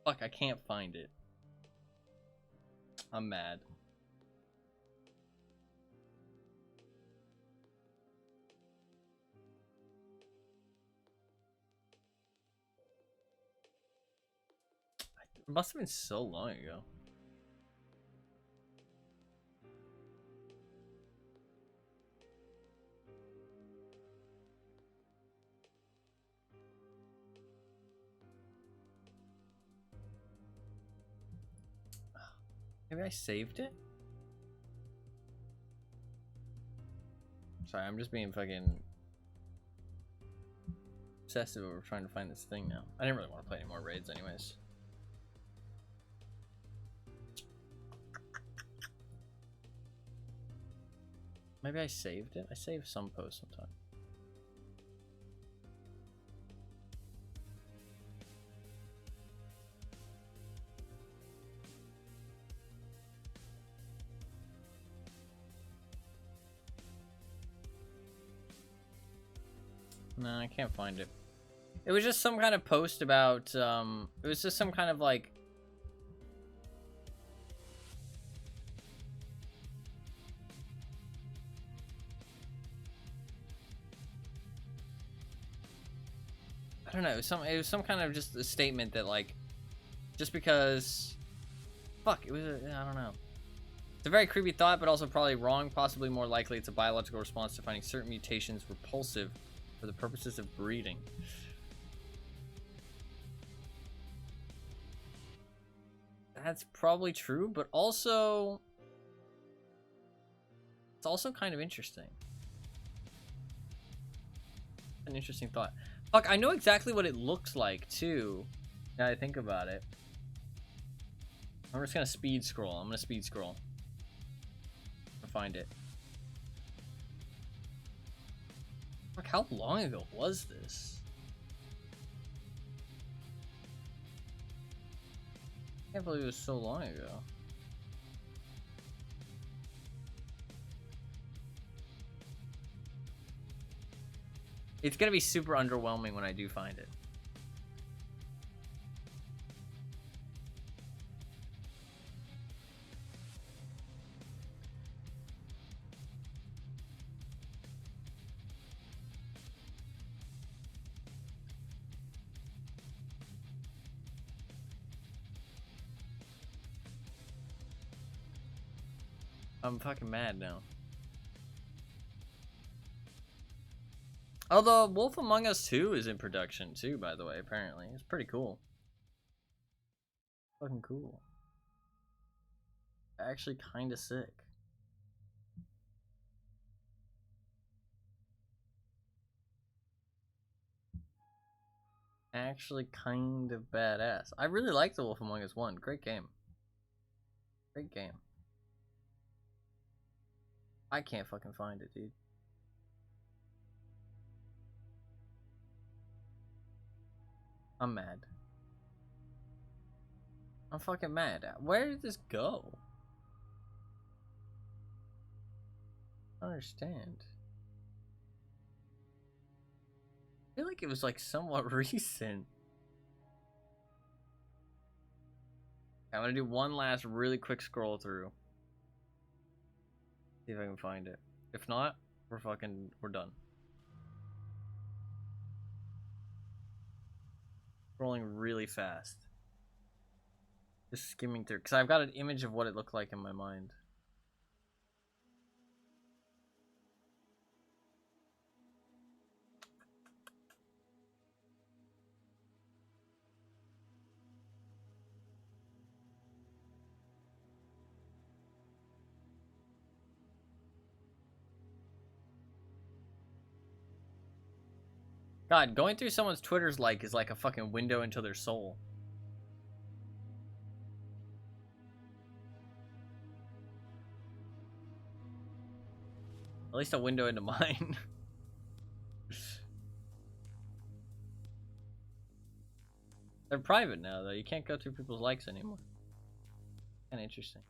Fuck, I can't find it. I'm mad. It must have been so long ago. Maybe I saved it? Sorry, I'm just being fucking obsessive over trying to find this thing now. I didn't really want to play any more raids anyways. Maybe I saved it? I saved some post sometime. No, I can't find it. It was just some kind of post about, it was just some kind of like... I don't know, it was some kind of just a statement that like, just because... Fuck, it was, I don't know. It's a very creepy thought, but also probably wrong. Possibly more likely it's a biological response to finding certain mutations repulsive for the purposes of breeding. That's probably true, but also... It's also kind of interesting. An interesting thought. Fuck, I know exactly what it looks like, too. Now I think about it. I'm just gonna speed scroll. I'm gonna speed scroll. To find it. Fuck, how long ago was this? I can't believe it was so long ago. It's gonna be super underwhelming when I do find it. I'm fucking mad now. Oh, the Wolf Among Us 2 is in production too, by the way, apparently. It's pretty cool. Fucking cool. Actually kinda sick. Actually kind of badass. I really like the Wolf Among Us 1. Great game. Great game. I can't fucking find it, dude. I'm mad. I'm fucking mad. Where did this go? I don't understand. I feel like it was like somewhat recent. I'm gonna do one last really quick scroll through. See if I can find it. If not, we're done. Scrolling really fast. Just skimming through, because I've got an image of what it looked like in my mind. God, going through someone's Twitter's like is like a fucking window into their soul. At least a window into mine. They're private now, though. You can't go through people's likes anymore. Kinda interesting.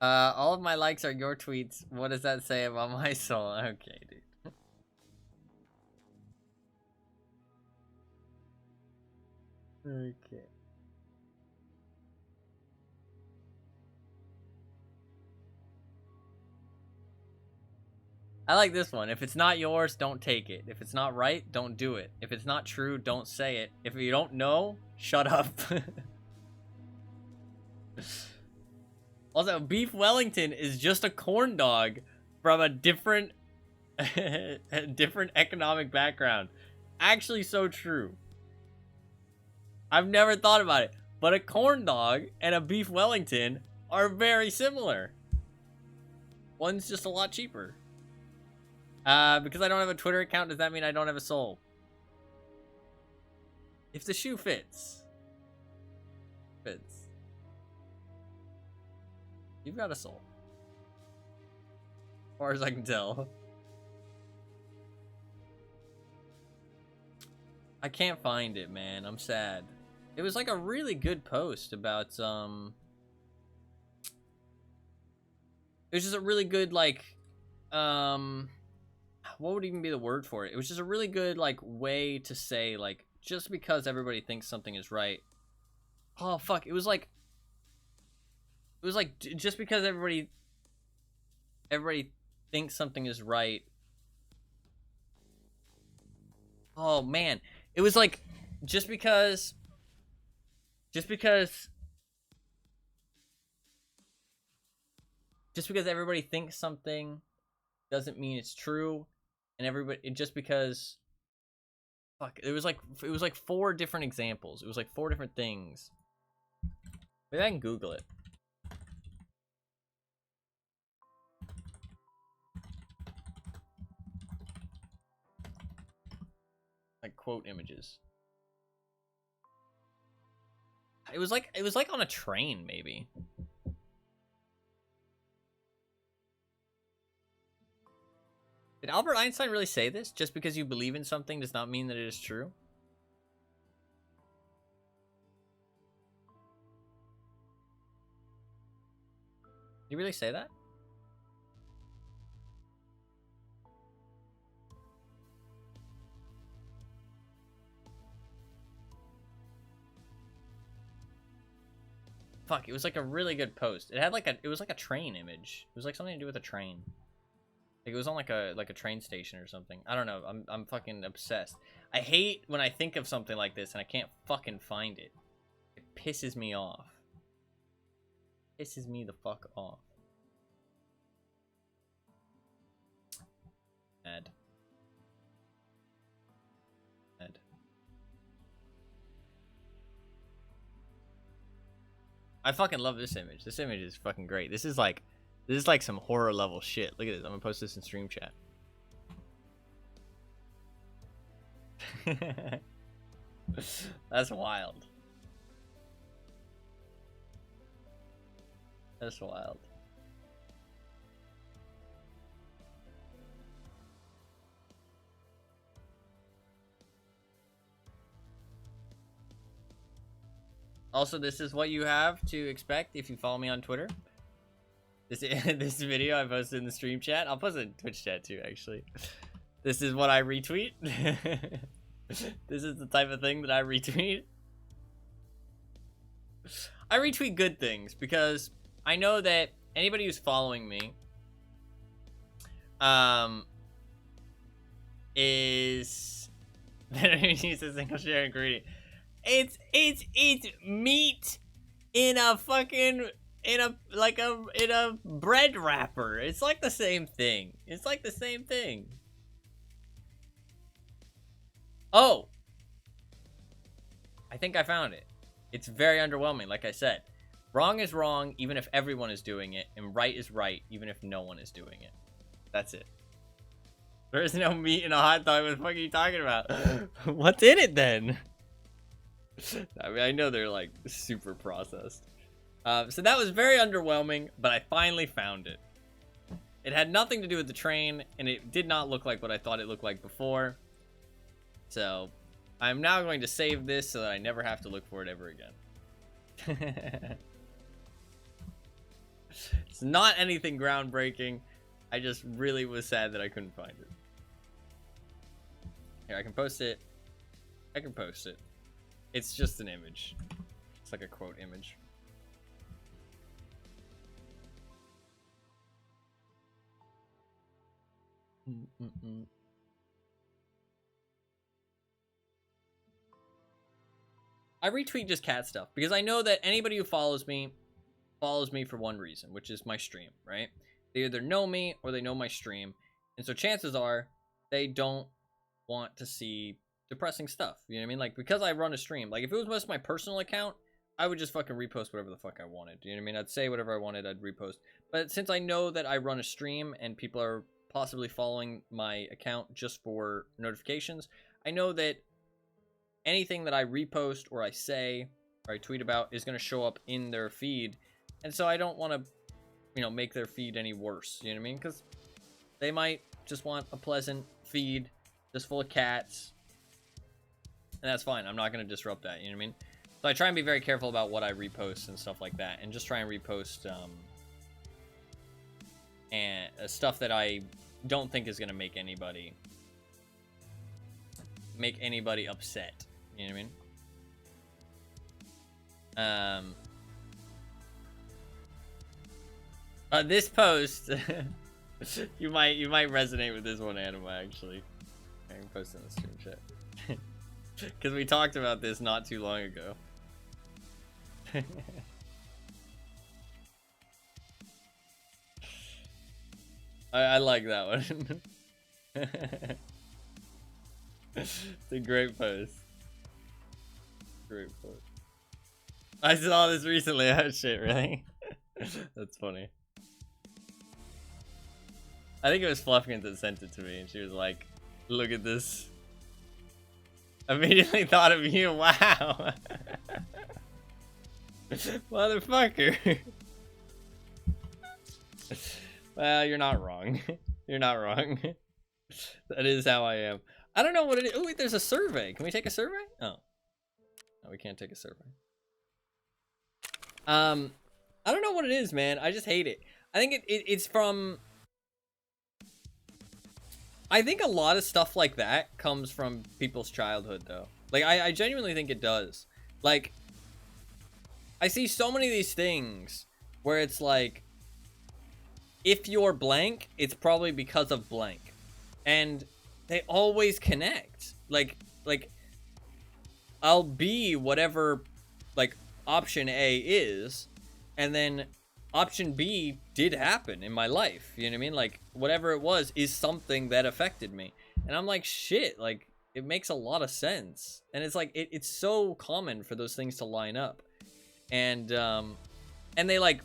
All of my likes are your tweets. What does that say about my soul? Okay, dude. Okay. I like this one. If it's not yours, don't take it. If it's not right, don't do it. If it's not true, don't say it. If you don't know, shut up. Also, beef Wellington is just a corn dog from a different a different economic background. Actually so true. I've never thought about it, but a corn dog and a beef Wellington are very similar. One's just a lot cheaper. Because I don't have a Twitter account, does that mean I don't have a soul? If the shoe fits. Fits. You've got a soul. As far as I can tell. I can't find it, man. I'm sad. It was like a really good post about, it was just a really good, like, what would even be the word for it? It was just a really good, like, way to say, like, just because everybody thinks something is right. Oh, fuck. It was like, just because everybody thinks something is right. Oh, man. It was like, just because everybody thinks something doesn't mean it's true, and everybody, just because, fuck, it was like 4 different examples. It was like 4 different things. Maybe I can Google it. Like quote images. It was like on a train, maybe. Did Albert Einstein really say this? Just because you believe in something does not mean that it is true? Did he really say that? Fuck, it was like a really good post. It had like it was like a train image. It was like something to do with a train. Like it was on like a train station or something. I don't know. I'm fucking obsessed. I hate when I think of something like this and I can't fucking find it. It pisses me off. Pisses me the fuck off. Ed. I fucking love this image. This image is fucking great. This is like some horror level shit. Look at this. I'm gonna post this in stream chat. That's wild. That's wild. Also, this is what you have to expect if you follow me on Twitter. This video I posted in the stream chat. I'll post it in Twitch chat too, actually. This is what I retweet. This is the type of thing that I retweet. I retweet good things because I know that anybody who's following me is that use a single share ingredient. It's meat in a fucking in a bread wrapper. It's like the same thing. It's like the same thing. Oh, I think I found it. It's very underwhelming, like I said. Wrong is wrong, even if everyone is doing it, and right is right, even if no one is doing it. That's it. There is no meat in a hot dog. What the fuck are you talking about? What's in it then? I mean, I know they're like super processed. So that was very underwhelming, but I finally found it. It had nothing to do with the train, and it did not look like what I thought it looked like before. So I'm now going to save this so that I never have to look for it ever again. It's not anything groundbreaking. I just really was sad that I couldn't find it. Here, I can post it. I can post it. It's just an image. It's like a quote image. I retweet just cat stuff because I know that anybody who follows me for one reason, which is my stream, right? They either know me or they know my stream. And so chances are they don't want to see depressing stuff. You know what I mean? Like, because I run a stream, like if it was just my personal account, I would just fucking repost whatever the fuck I wanted. You know what I mean? I'd say whatever I wanted, I'd repost. But since I know that I run a stream and people are possibly following my account just for notifications, I know that anything that I repost or I say or I tweet about is going to show up in their feed. And so I don't want to, you know, make their feed any worse. You know what I mean? Because they might just want a pleasant feed just full of cats. And that's fine. I'm not going to disrupt that. You know what I mean? So I try and be very careful about what I repost and stuff like that. And just try and repost and stuff that I don't think is going to make anybody upset. You know what I mean? This post, you might resonate with this one, Anima, actually. I can post it in the stream chat. Because we talked about this not too long ago. I like that one. It's a great post. Great post. I saw this recently. Oh shit, really? That's funny. I think it was Fluffkins that sent it to me, and she was like, "Look at this." Immediately thought of you. Wow. Motherfucker. Well, you're not wrong. You're not wrong. That is how I am. I don't know what it is. Oh, wait, there's a survey. Can we take a survey? Oh. No, we can't take a survey. I don't know what it is, man. I just hate it. I think it's from... I think a lot of stuff like that comes from people's childhood, though. Like, I genuinely think it does. Like, I see so many of these things where it's like, if you're blank, it's probably because of blank. And they always connect. Like, I'll be whatever, like, option A is, and then option B did happen in my life. You know what I mean? Like, whatever it was is something that affected me. And I'm like, shit, like, it makes a lot of sense. And it's like, it's so common for those things to line up. And they, like,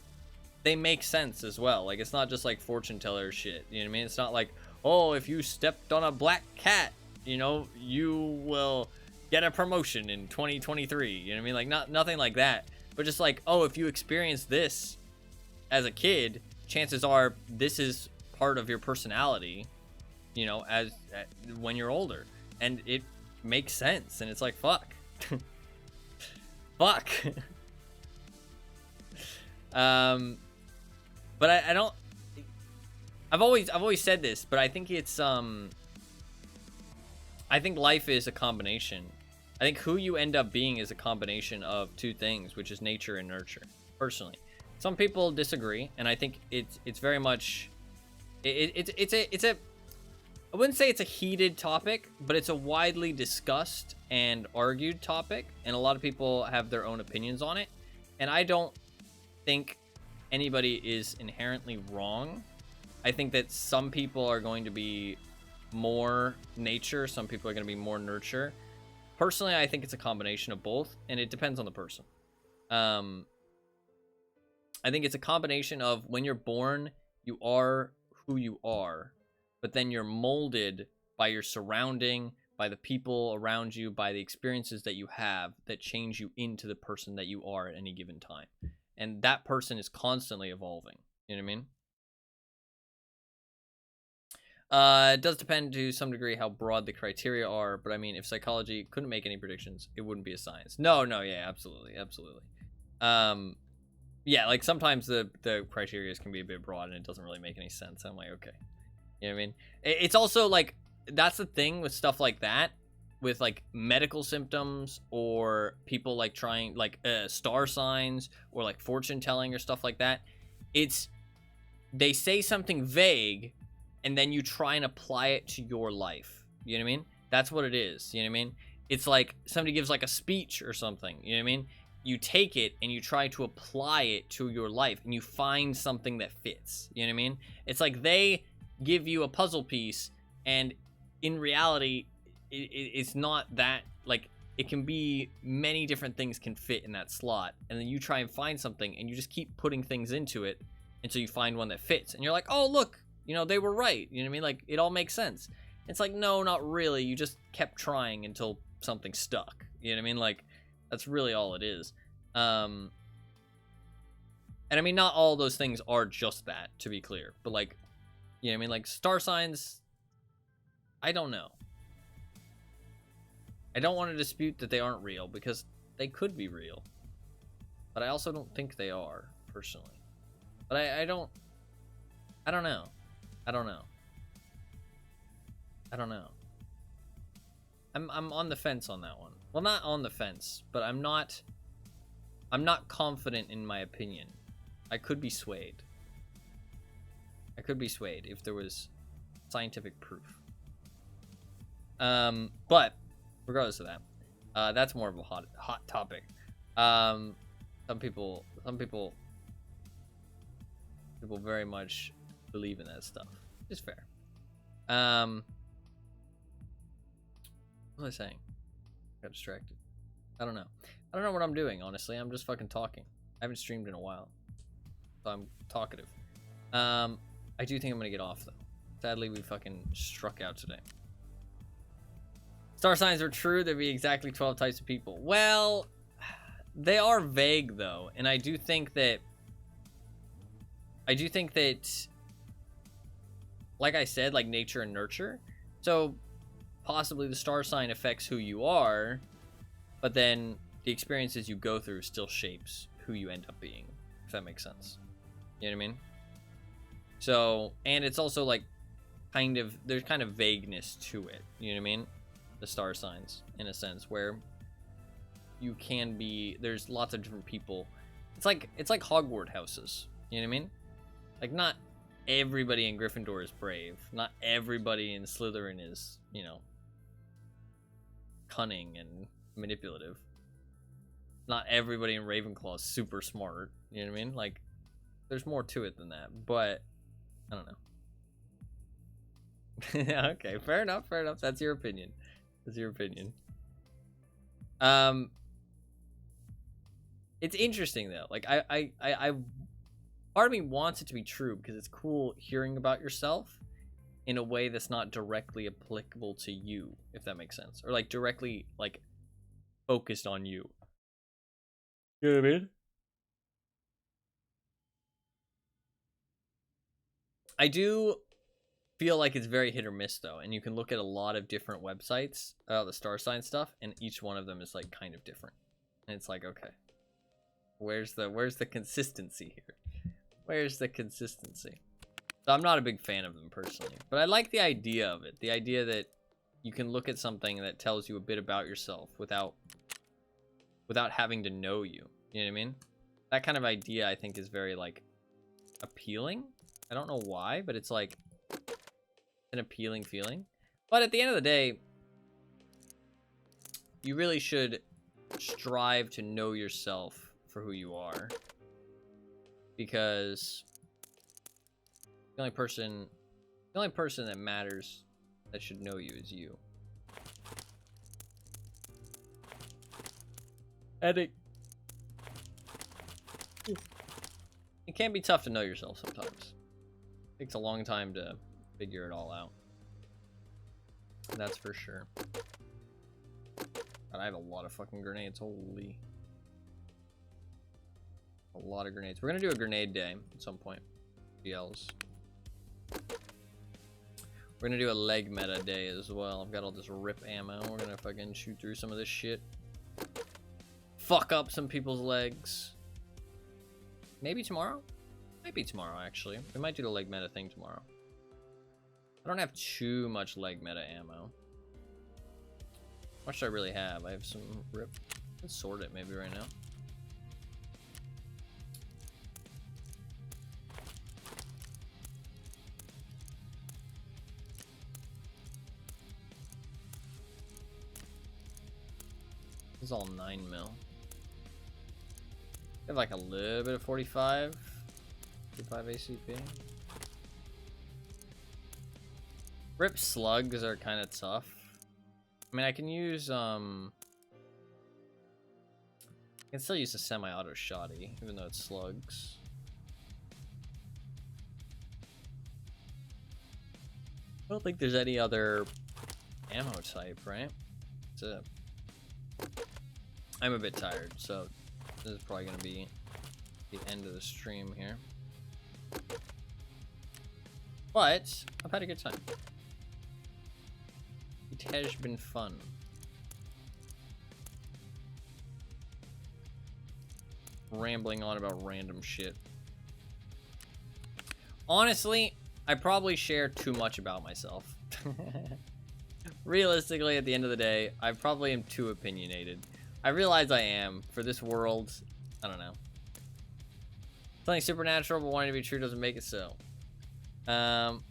they make sense as well. Like, it's not just, like, fortune teller shit. You know what I mean? It's not like, oh, if you stepped on a black cat, you know, you will get a promotion in 2023. You know what I mean? Like, nothing like that. But just like, oh, if you experience this as a kid, chances are this is part of your personality, you know, when you're older. And it makes sense. And it's like, fuck. Fuck. But I don't... I've always said this, but I think it's, I think life is a combination. I think who you end up being is a combination of two things, which is nature and nurture, personally. Some people disagree, and I think it's very much... It's a... I wouldn't say it's a heated topic, but it's a widely discussed and argued topic, and a lot of people have their own opinions on it. And I don't think anybody is inherently wrong. I think that some people are going to be more nature, some people are going to be more nurture. Personally, I think it's a combination of both, and it depends on the person. I think it's a combination of when you're born, you are who you are, but then you're molded by your surrounding, by the people around you, by the experiences that you have that change you into the person that you are at any given time. And that person is constantly evolving. You know what I mean? It does depend to some degree how broad the criteria are, but I mean, if psychology couldn't make any predictions, it wouldn't be a science. No, yeah, absolutely. You Yeah, like sometimes the criteria can be a bit broad and it doesn't really make any sense. I'm like, okay, you know what I mean? It's also like, that's the thing with stuff like that, with like medical symptoms or people like trying like star signs or like fortune telling or stuff like that. It's, they say something vague and then you try and apply it to your life. You know what I mean? That's what it is. You know what I mean? It's like somebody gives like a speech or something. You know what I mean? You take it and you try to apply it to your life and you find something that fits. You know what I mean? It's like they give you a puzzle piece and in reality, it's not that, like, it can be many different things can fit in that slot. And then you try and find something and you just keep putting things into it until you find one that fits. And you're like, oh, look, you know, they were right. You know what I mean? Like, it all makes sense. It's like, no, not really. You just kept trying until something stuck. You know what I mean? Like, that's really all it is. And I mean, not all those things are just that, to be clear. But like, you know what I mean? Like, star signs, I don't know. I don't want to dispute that they aren't real, because they could be real. But I also don't think they are, personally. But I don't know. I don't know. I'm on the fence on that one. Well, not on the fence, but I'm not confident in my opinion. I could be swayed. If there was scientific proof. But regardless of that, that's more of a hot topic. Some people very much believe in that stuff. It's fair. What was I saying? Got distracted. I don't know what I'm doing, honestly. I'm just fucking talking. I haven't streamed in a while, so I'm talkative. I do think I'm gonna get off though. Sadly, we fucking struck out today. Star signs are true. There'd be exactly 12 types of people. Well, they are vague though, and I do think that, like I said, like nature and nurture. So possibly the star sign affects who you are, but then the experiences you go through still shapes who you end up being, if that makes sense. You know what I mean? So, and it's also like there's kind of vagueness to it. You know what I mean? The star signs, in a sense, where you can be, there's lots of different people. It's like Hogwarts houses. You know what I mean? Like, not everybody in Gryffindor is brave. Not everybody in Slytherin is, you know, cunning and manipulative. Not everybody in Ravenclaw is super smart. You know what I mean? Like, there's more to it than that. But I don't know. Okay, fair enough. That's your opinion. It's interesting though. Like, I part of me wants it to be true because it's cool hearing about yourself in a way that's not directly applicable to you, if that makes sense, or like directly like focused on you. You know what I mean? I do feel like it's very hit or miss though, and you can look at a lot of different websites about the star sign stuff, and each one of them is like kind of different, and it's like, okay, where's the consistency here? Where's the consistency? So I'm not a big fan of them personally, but I like the idea of it. The idea that you can look at something that tells you a bit about yourself without having to know you. You know what I mean? That kind of idea I think is very like appealing. I don't know why, but it's like an appealing feeling. But at the end of the day, you really should strive to know yourself for who you are. Because the only person that matters that should know you is you. And it can be tough to know yourself sometimes. It takes a long time to figure it all out. That's for sure. God, I have a lot of fucking grenades. Holy. A lot of grenades. We're gonna do a grenade day at some point. BLs. We're gonna do a leg meta day as well. I've got all this rip ammo. We're gonna fucking shoot through some of this shit. Fuck up some people's legs. Maybe tomorrow? Might be tomorrow, actually. We might do the leg meta thing tomorrow. I don't have too much leg meta ammo. How much do I really have? I have some rip. Let's sort it maybe right now. This is all 9 mil. I have like a little bit of 45 ACP. Rip slugs are kind of tough. I mean, I can use I can still use a semi-auto shotty, even though it's slugs. I don't think there's any other ammo type, right? That's it. I'm a bit tired, so this is probably gonna be the end of the stream here. But I've had a good time. It has been fun. Rambling on about random shit. Honestly, I probably share too much about myself. Realistically, at the end of the day, I probably am too opinionated. I realize I am. For this world, I don't know. Something supernatural, but wanting to be true doesn't make it so. Problem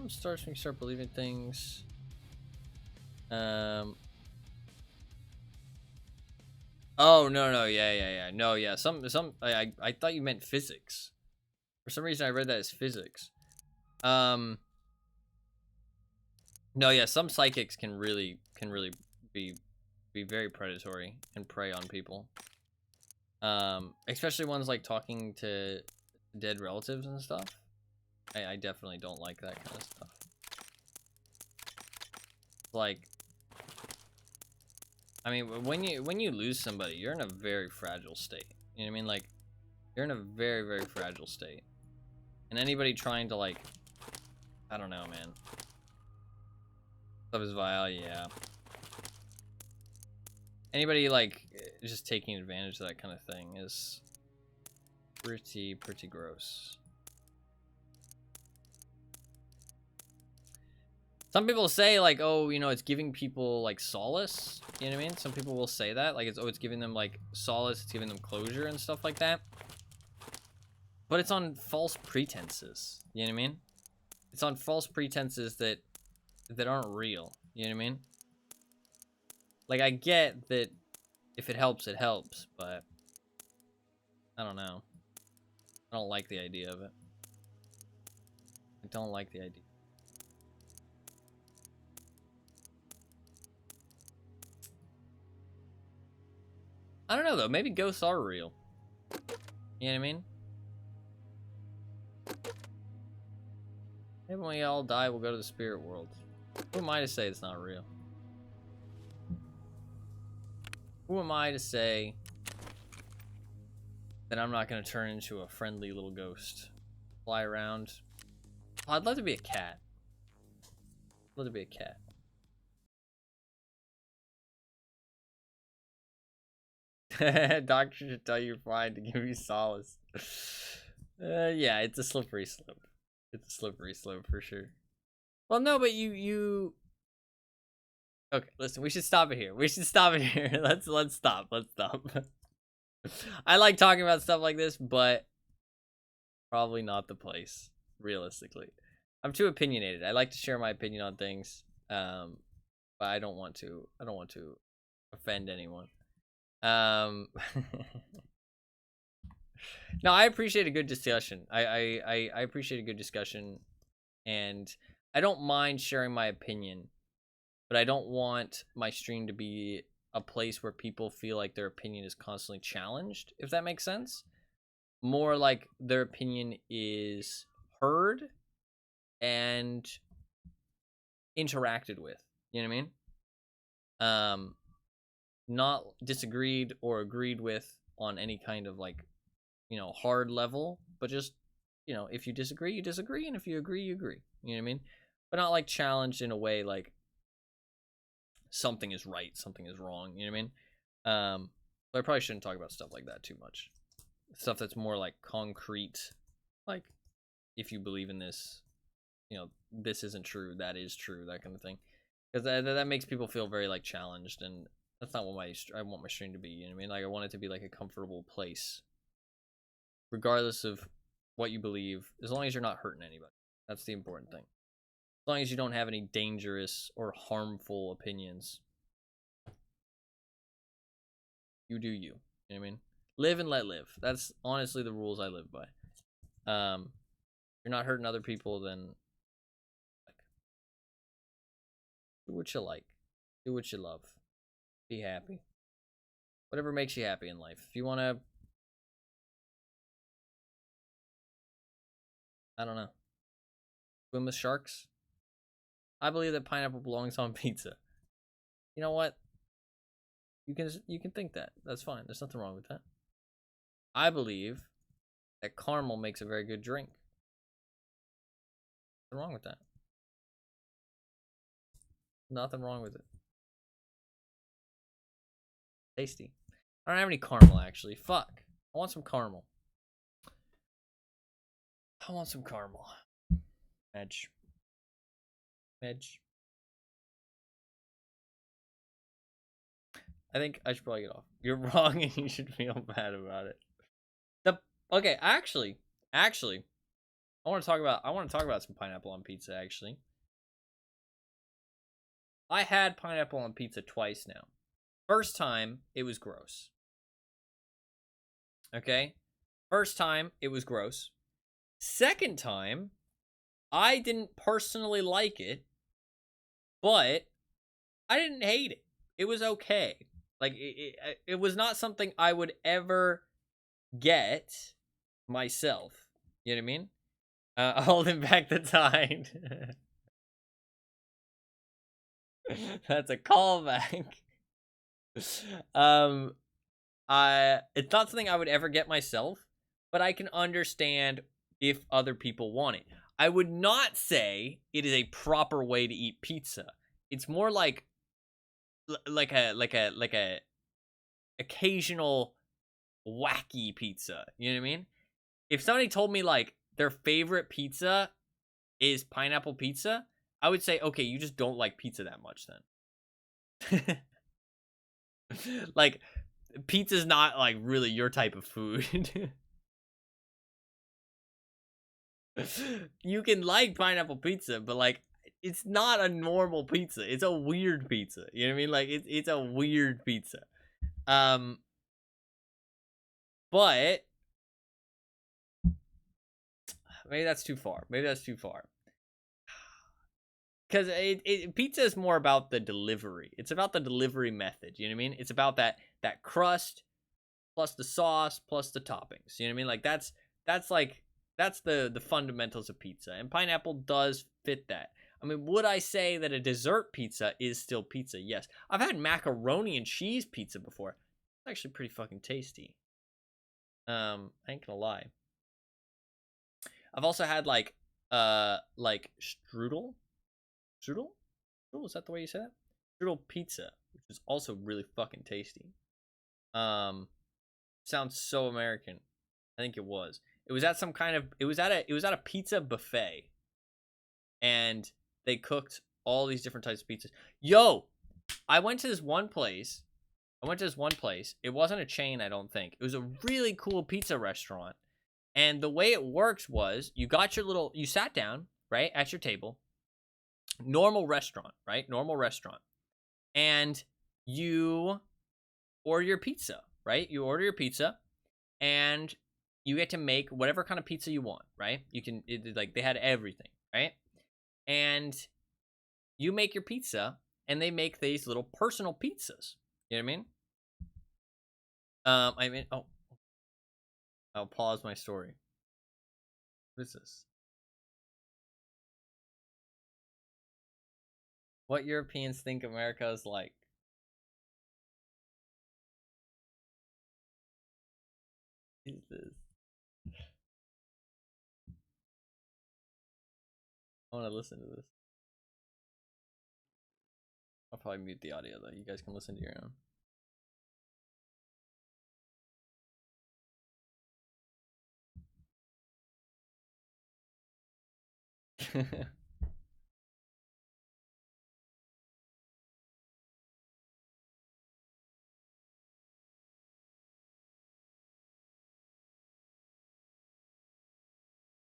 starts when you start believing things. Oh, no, yeah. No, yeah, I thought you meant physics. For some reason, I read that as physics. No, yeah, some psychics can really be very predatory and prey on people. Especially ones like talking to dead relatives and stuff. I definitely don't like that kind of stuff. Like, I mean, when you lose somebody, you're in a very fragile state. You know what I mean? Like, you're in a very fragile state. And anybody trying to, like, I don't know, man. Stuff is vile, yeah. Anybody, like, just taking advantage of that kind of thing is pretty gross. Some people say, like, oh, you know, it's giving people, like, solace. You know what I mean? Some people will say that. Like, it's giving them, like, solace. It's giving them closure and stuff like that. But it's on false pretenses. You know what I mean? It's on false pretenses that aren't real. You know what I mean? Like, I get that if it helps, it helps. But I don't know. I don't like the idea of it. I don't like the idea. I don't know, though. Maybe ghosts are real. You know what I mean? Maybe when we all die, we'll go to the spirit world. Who am I to say it's not real? Who am I to say that I'm not going to turn into a friendly little ghost? Fly around. Oh, I'd love to be a cat. I'd love to be a cat. Doctor should tell you you're fine to give you solace. Yeah, it's a slippery slope. It's a slippery slope for sure. Well, no, but you. Okay, listen. We should stop it here. We should stop it here. Let's stop. Let's stop. I like talking about stuff like this, but probably not the place. Realistically, I'm too opinionated. I like to share my opinion on things, but I don't want to. I don't want to offend anyone. No, I appreciate a good discussion. I appreciate a good discussion, and I don't mind sharing my opinion, but I don't want my stream to be a place where people feel like their opinion is constantly challenged, if that makes sense. More like their opinion is heard and interacted with. You know what I mean? Not disagreed or agreed with on any kind of, like, you know, hard level, but just, you know, if you disagree, you disagree, and if you agree, you agree. You know what I mean? But not like challenged in a way like something is right, something is wrong. You know what I mean? But I probably shouldn't talk about stuff like that too much. Stuff that's more like concrete, like if you believe in this, you know, this isn't true, that is true, that kind of thing. Because that makes people feel very like challenged, and that's not what I want my stream to be. You know what I mean? Like I want it to be like a comfortable place, regardless of what you believe, as long as you're not hurting anybody. That's the important thing. As long as you don't have any dangerous or harmful opinions, you do you. You know what I mean? Live and let live. That's honestly the rules I live by. You're not hurting other people, then do what you like. Do what you love. Be happy. Whatever makes you happy in life. If you want to, I don't know, swim with sharks, I believe that pineapple belongs on pizza. You know what? You can think that. That's fine. There's nothing wrong with that. I believe that caramel makes a very good drink. Nothing wrong with that. Nothing wrong with it. Tasty. I don't have any caramel, actually. Fuck. I want some caramel. I want some caramel. Edge. I think I should probably get off. You're wrong, and you should feel bad about it. Okay, actually, I want to talk about some pineapple on pizza. Actually, I had pineapple on pizza twice now. First time, it was gross. Okay, first time it was gross. Second time, I didn't personally like it, but I didn't hate it. It was okay. Like it was not something I would ever get myself. You know what I mean? Holding back the tide. That's a callback. It's not something I would ever get myself, but I can understand if other people want it. I would not say it is a proper way to eat pizza. It's more like a occasional wacky pizza. You know what I mean? If somebody told me like their favorite pizza is pineapple pizza, I would say, okay, you just don't like pizza that much then. Like, pizza's not like really your type of food. You can like pineapple pizza, but like it's not a normal pizza. It's a weird pizza. You know what I mean? Like it's a weird pizza. But maybe that's too far. Because pizza is more about the delivery. It's about the delivery method. You know what I mean? It's about that crust plus the sauce plus the toppings. You know what I mean? Like that's the fundamentals of pizza, and pineapple does fit that. I mean, would I say that a dessert pizza is still pizza? Yes. I've had macaroni and cheese pizza before. It's actually pretty fucking tasty. I ain't gonna lie. I've also had like strudel. Strudel? Is that the way you say that? Strudel pizza, which is also really fucking tasty. Sounds so American. I think it was. It was at some kind of it was at a pizza buffet. And they cooked all these different types of pizzas. Yo, I went to this one place. It wasn't a chain, I don't think. It was a really cool pizza restaurant. And the way it works was you sat down, right, at your table. Normal restaurant, right? Normal restaurant. And you order your pizza, right? You order your pizza and you get to make whatever kind of pizza you want, right? Like they had everything, right? And you make your pizza and they make these little personal pizzas. You know what I mean? I'll pause my story. What is this? What Europeans think America is like. What is this? I want to listen to this. I'll probably mute the audio though. You guys can listen to your own.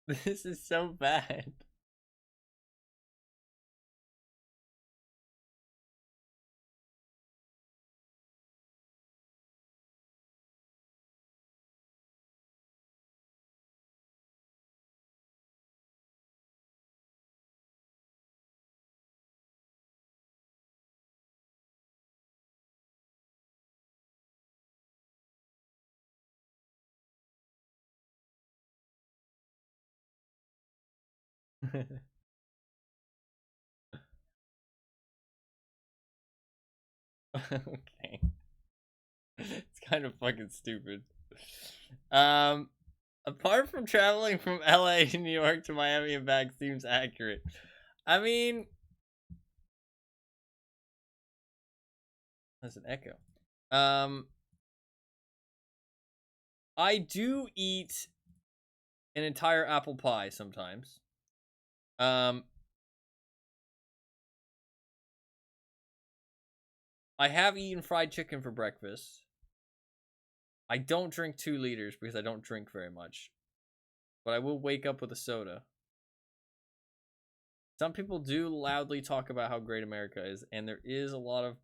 This is so bad. Okay. It's kind of fucking stupid. Apart from traveling from LA to New York to Miami and back seems accurate. I mean, that's an echo. I do eat an entire apple pie sometimes. I have eaten fried chicken for breakfast. I don't drink 2 liters because I don't drink very much. But I will wake up with a soda. Some people do loudly talk about how great America is, and there is a lot of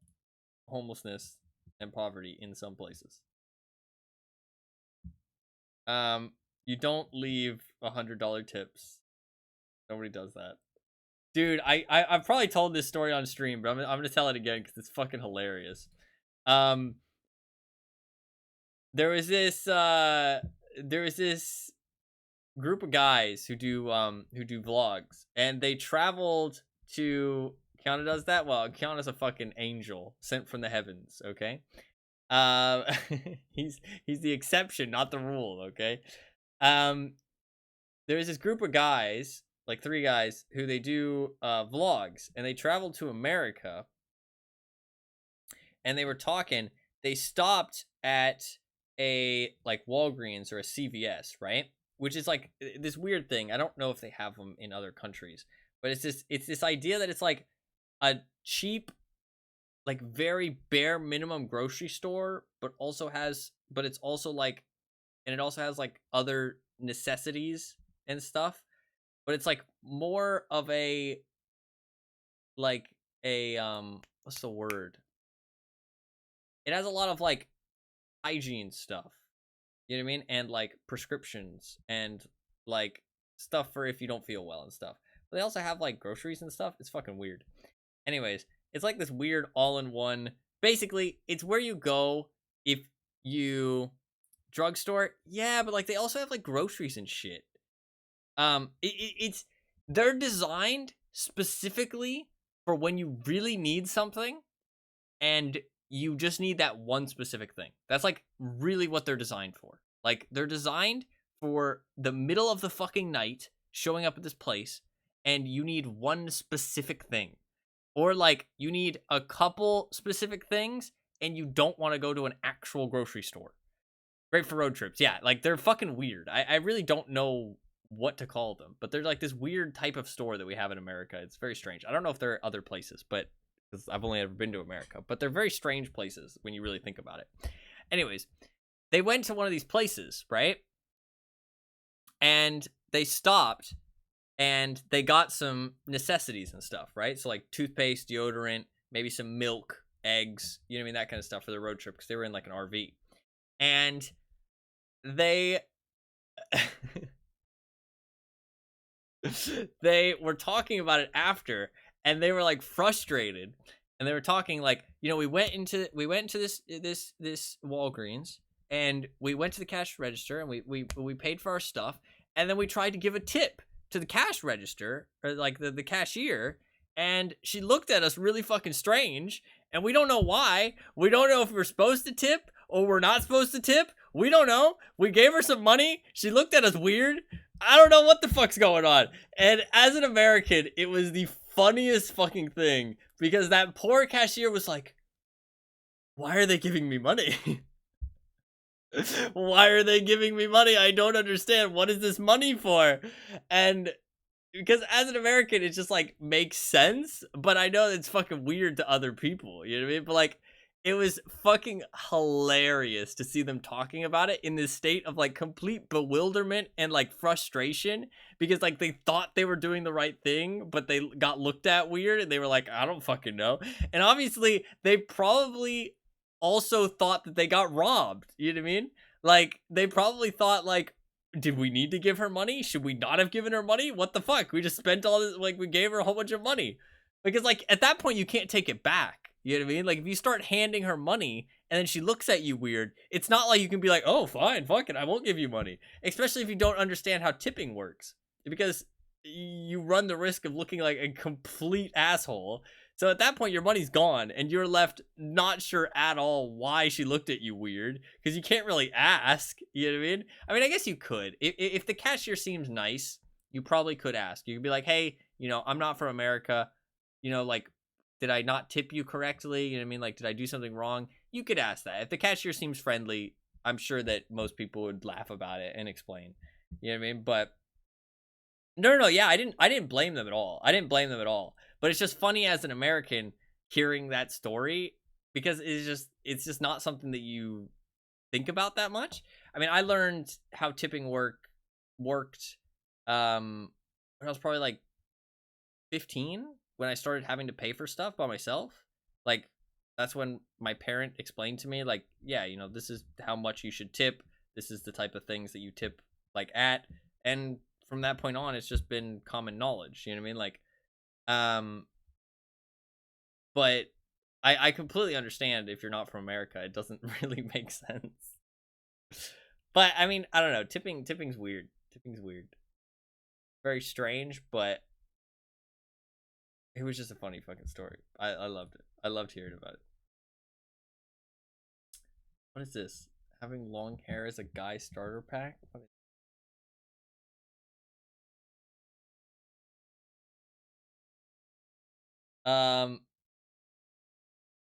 homelessness and poverty in some places. You don't leave $100 tips. Nobody does that. Dude, I've probably told this story on stream, but I'm gonna tell it again because it's fucking hilarious. There was this group of guys who do vlogs, and they traveled to Kiana. Does that well? Kiana's a fucking angel sent from the heavens. Okay, he's the exception, not the rule. Okay, there was this group of guys, like 3 guys, who they do vlogs, and they traveled to America, and they were talking. They stopped at a like Walgreens or a CVS, right? Which is like this weird thing. I don't know if they have them in other countries, but it's this idea that it's like a cheap, like very bare minimum grocery store, but it's also like, and it also has like other necessities and stuff, but it's like more of a like a what's the word? It has a lot of like hygiene stuff. You know what I mean? And like prescriptions and like stuff for if you don't feel well and stuff. But they also have like groceries and stuff. It's fucking weird. Anyways, it's like this weird all-in-one. Basically, it's where you go if you drugstore. Yeah, but like they also have like groceries and shit. It's they're designed specifically for when you really need something and you just need that one specific thing. That's like really what they're designed for. Like they're designed for the middle of the fucking night showing up at this place and you need one specific thing. Or like you need a couple specific things and you don't want to go to an actual grocery store. Great for road trips. Yeah, like they're fucking weird. I really don't know what to call them, but they're like this weird type of store that we have in America. It's very strange. I don't know if there are other places, but because I've only ever been to America, but they're very strange places when you really think about it. Anyways, they went to one of these places, right? And they stopped and they got some necessities and stuff, right? So like toothpaste, deodorant, maybe some milk, eggs, you know what I mean? That kind of stuff for the road trip because they were in like an RV. And they they were talking about it after, and they were like frustrated, and they were talking like, you know, we went into this Walgreens, and we went to the cash register, and we paid for our stuff, and then we tried to give a tip to the cash register, or like the cashier, and she looked at us really fucking strange, and we don't know why. We don't know if we're supposed to tip or we're not supposed to tip. We don't know. We gave her some money. She looked at us weird. I don't know what the fuck's going on. And as an American, it was the funniest fucking thing because that poor cashier was like, why are they giving me money? Why are they giving me money? I don't understand. What is this money for? And because as an American, it just like makes sense, but I know it's fucking weird to other people. You know what I mean? But like, it was fucking hilarious to see them talking about it in this state of like complete bewilderment and like frustration because like they thought they were doing the right thing, but they got looked at weird and they were like, I don't fucking know. And obviously, they probably also thought that they got robbed. You know what I mean? Like, they probably thought like, did we need to give her money? Should we not have given her money? What the fuck? We just spent all this, like, we gave her a whole bunch of money. Because, like, at that point, you can't take it back. You know what I mean? Like, if you start handing her money and then she looks at you weird, it's not like you can be like, oh, fine, fuck it, I won't give you money. Especially if you don't understand how tipping works. Because you run the risk of looking like a complete asshole. So at that point, your money's gone, and you're left not sure at all why she looked at you weird, because you can't really ask, you know what I mean? I mean, I guess you could. If the cashier seems nice, you probably could ask. You could be like, hey, you know, I'm not from America, you know, like, did I not tip you correctly? You know what I mean? Like, did I do something wrong? You could ask that. If the cashier seems friendly, I'm sure that most people would laugh about it and explain, you know what I mean? But no, yeah, I didn't blame them at all. I didn't blame them at all. But it's just funny as an American hearing that story because it's just not something that you think about that much. I mean, I learned how tipping worked when I was probably like 15 when I started having to pay for stuff by myself. Like, that's when my parent explained to me, like, yeah, you know, this is how much you should tip. This is the type of things that you tip like at. And from that point on, it's just been common knowledge. You know what I mean? Like, but I completely understand if you're not from America, it doesn't really make sense. But I mean, I don't know. Tipping's weird. Tipping's weird. Very strange, but it was just a funny fucking story. I loved it. I loved hearing about it. What is this? Having long hair as a guy starter pack? What is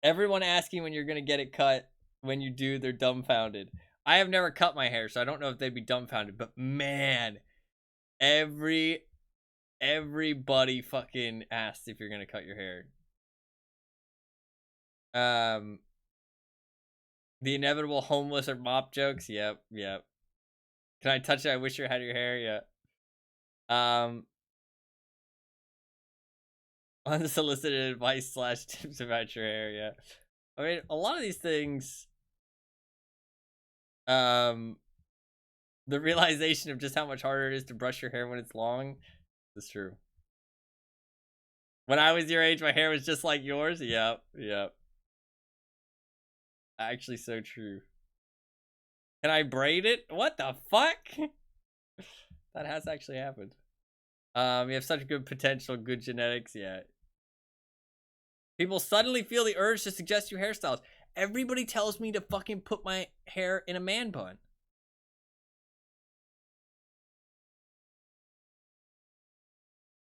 everyone asking when you're gonna get it cut. When you do, they're dumbfounded. I have never cut my hair, so I don't know if they'd be dumbfounded. But man, everybody fucking asks if you're gonna cut your hair. The inevitable homeless or mop jokes. Yep. Can I touch it? I wish you had your hair. Yeah. Unsolicited advice / tips about your hair. Yeah. I mean, a lot of these things. The realization of just how much harder it is to brush your hair when it's long. That's true. When I was your age, my hair was just like yours. Yep. Actually, so true. Can I braid it? What the fuck? That has actually happened. You have such good potential, good genetics. Yeah. People suddenly feel the urge to suggest you hairstyles. Everybody tells me to fucking put my hair in a man bun.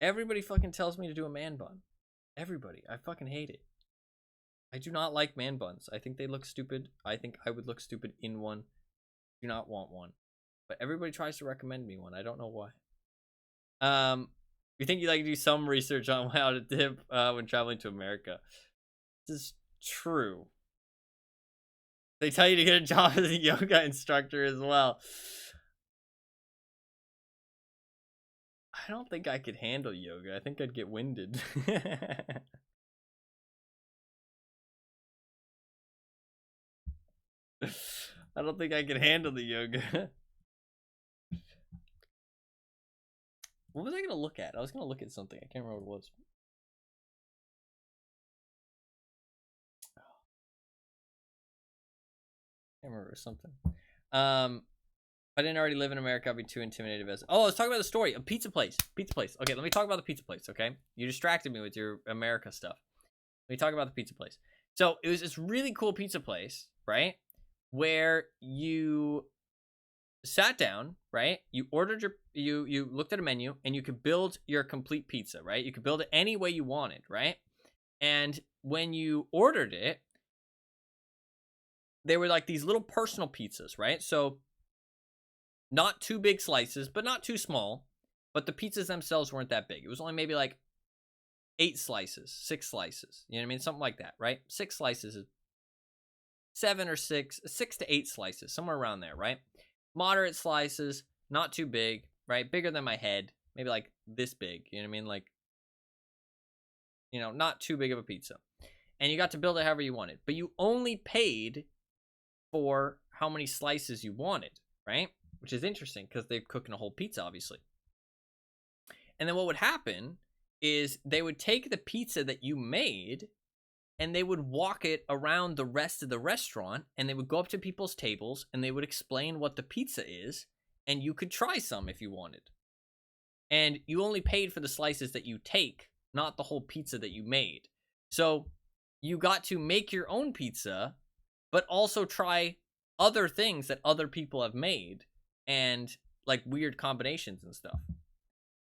Everybody fucking tells me to do a man bun. Everybody. I fucking hate it. I do not like man buns. I think they look stupid. I think I would look stupid in one. Do not want one. But everybody tries to recommend me one. I don't know why. You think you'd like to do some research on how to tip when traveling to America? This is true. They tell you to get a job as a yoga instructor as well. I don't think I could handle yoga. I think I'd get winded. I don't think I could handle the yoga. What was I gonna look at? I was gonna look at something. I can't remember what it was. I can't remember something. If I didn't already live in America, I'd be too intimidated. Oh, let's talk about the story. A pizza place. Okay, let me talk about the pizza place, okay? You distracted me with your America stuff. Let me talk about the pizza place. So, it was this really cool pizza place, right? Where you sat down, right? You ordered you looked at a menu and you could build your complete pizza, right? You could build it any way you wanted, right? And when you ordered it, they were like these little personal pizzas, right? So not too big slices, but not too small. But the pizzas themselves weren't that big. It was only maybe like 8 slices, 6 slices. You know what I mean? Something like that, right? 6 slices is 7 or 6 to 8 slices, somewhere around there, right? Moderate slices, not too big, right? Bigger than my head, maybe like this big. You know what I mean? Like, not too big of a pizza. And you got to build it however you wanted, but you only paid for how many slices you wanted, right? Which is interesting because they're cooking a whole pizza, obviously. And then what would happen is they would take the pizza that you made and they would walk it around the rest of the restaurant, and they would go up to people's tables and they would explain what the pizza is, and you could try some if you wanted. And you only paid for the slices that you take, not the whole pizza that you made. So you got to make your own pizza, but also try other things that other people have made, and like weird combinations and stuff.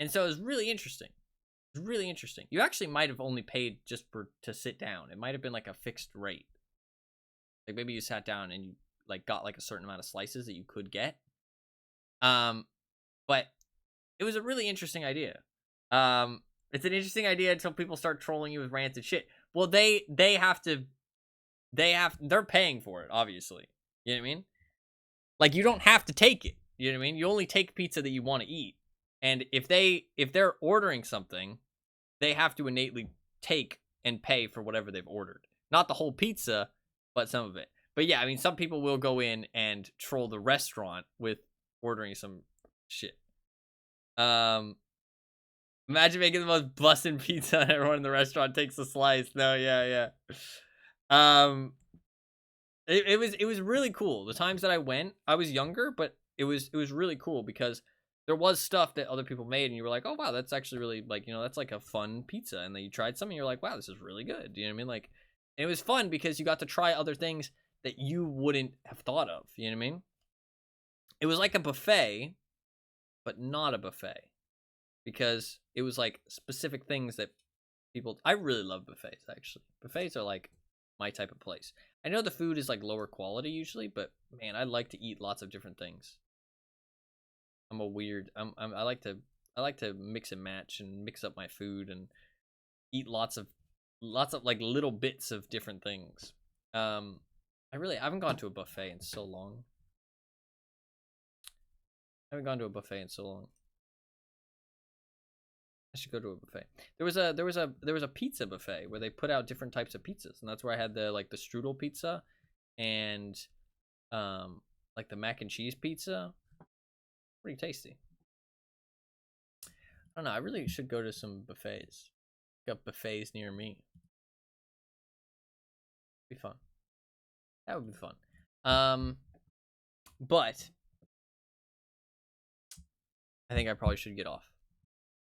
And so it was really interesting. It was really interesting. You actually might have only paid just to sit down. It might have been like a fixed rate. Like maybe you sat down and you like got like a certain amount of slices that you could get. But it was a really interesting idea. It's an interesting idea until people start trolling you with ranted shit. Well, they're paying for it, obviously. You know what I mean? Like, you don't have to take it. You know what I mean? You only take pizza that you want to eat. And if they're ordering something, they have to innately take and pay for whatever they've ordered. Not the whole pizza, but some of it. But yeah, I mean, some people will go in and troll the restaurant with ordering some shit. Imagine making the most bussin' pizza and everyone in the restaurant takes a slice. No, yeah. It was really cool. The times that I went, I was younger, but it was really cool because there was stuff that other people made and you were like, oh wow, that's actually really like, that's like a fun pizza. And then you tried something and you're like, wow, this is really good. You know what I mean? Like, it was fun because you got to try other things that you wouldn't have thought of. You know what I mean? It was like a buffet, but not a buffet because it was like specific things that I really love buffets, actually. Buffets are like my type of place. I know the food is like lower quality usually, but man, I like to eat lots of different things. I like to mix and match and mix up my food and eat lots of like little bits of different things. I haven't gone to a buffet in so long. I haven't gone to a buffet in so long. I should go to a buffet. There was a pizza buffet where they put out different types of pizzas, and that's where I had the strudel pizza and like the mac and cheese pizza. Pretty tasty. I don't know. I really should go to some buffets. Got buffets near me. Be fun. That would be fun. But I think I probably should get off.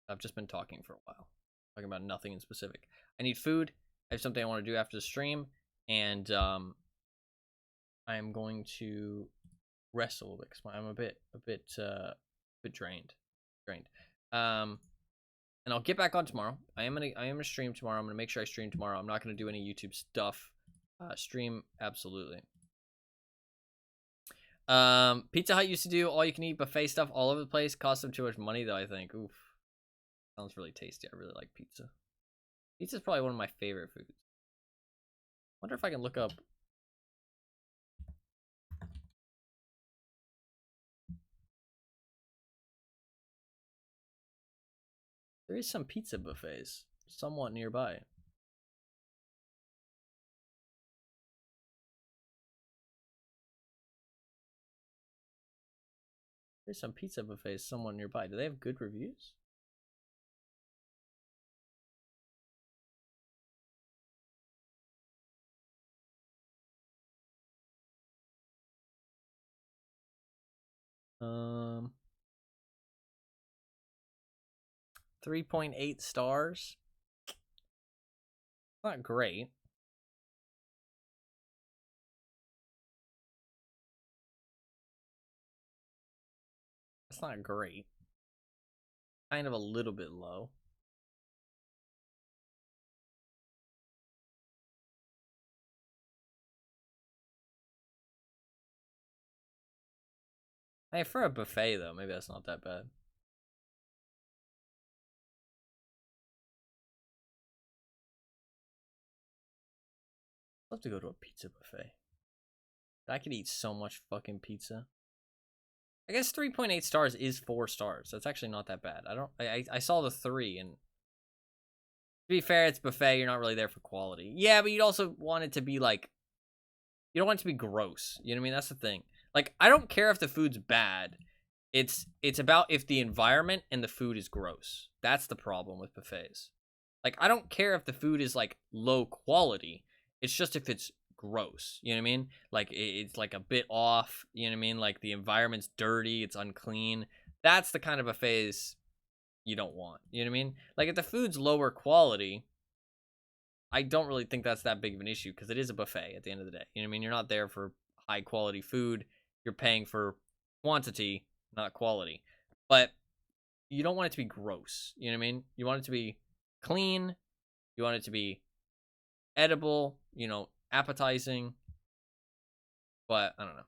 I've just been talking for a while, talking about nothing in specific. I need food. I have something I want to do after the stream, and I am going to rest a little bit because I'm a bit drained. And I'll get back on tomorrow. I am gonna stream tomorrow. I'm gonna make sure I stream tomorrow. I'm not gonna do any YouTube stuff. Stream absolutely. Pizza Hut used to do all you can eat buffet stuff all over the place. Cost them too much money though, I think. Oof. Sounds really tasty. I really like pizza. Pizza is probably one of my favorite foods. Wonder if I can look up. There is some pizza buffets somewhat nearby. There's some pizza buffets somewhat nearby. Do they have good reviews? Um, 3.8 stars. Not great. It's not great. Kind of a little bit low. Hey, for a buffet though, maybe that's not that bad. I'd love to go to a pizza buffet. I could eat so much fucking pizza. I guess 3.8 stars is 4 stars. That's actually not that bad. I saw the 3, and to be fair, it's buffet. You're not really there for quality. Yeah, but you'd also want it to be like, you don't want it to be gross. You know what I mean? That's the thing. Like, I don't care if the food's bad. It's about if the environment and the food is gross. That's the problem with buffets. Like, I don't care if the food is like low quality. It's just if it's gross. You know what I mean? Like, it's like a bit off. You know what I mean? Like, the environment's dirty. It's unclean. That's the kind of buffets you don't want. You know what I mean? Like, if the food's lower quality, I don't really think that's that big of an issue because it is a buffet at the end of the day. You know what I mean? You're not there for high quality food. You're paying for quantity, not quality. But you don't want it to be gross. You know what I mean? You want it to be clean. You want it to be edible, you know, appetizing. But I don't know.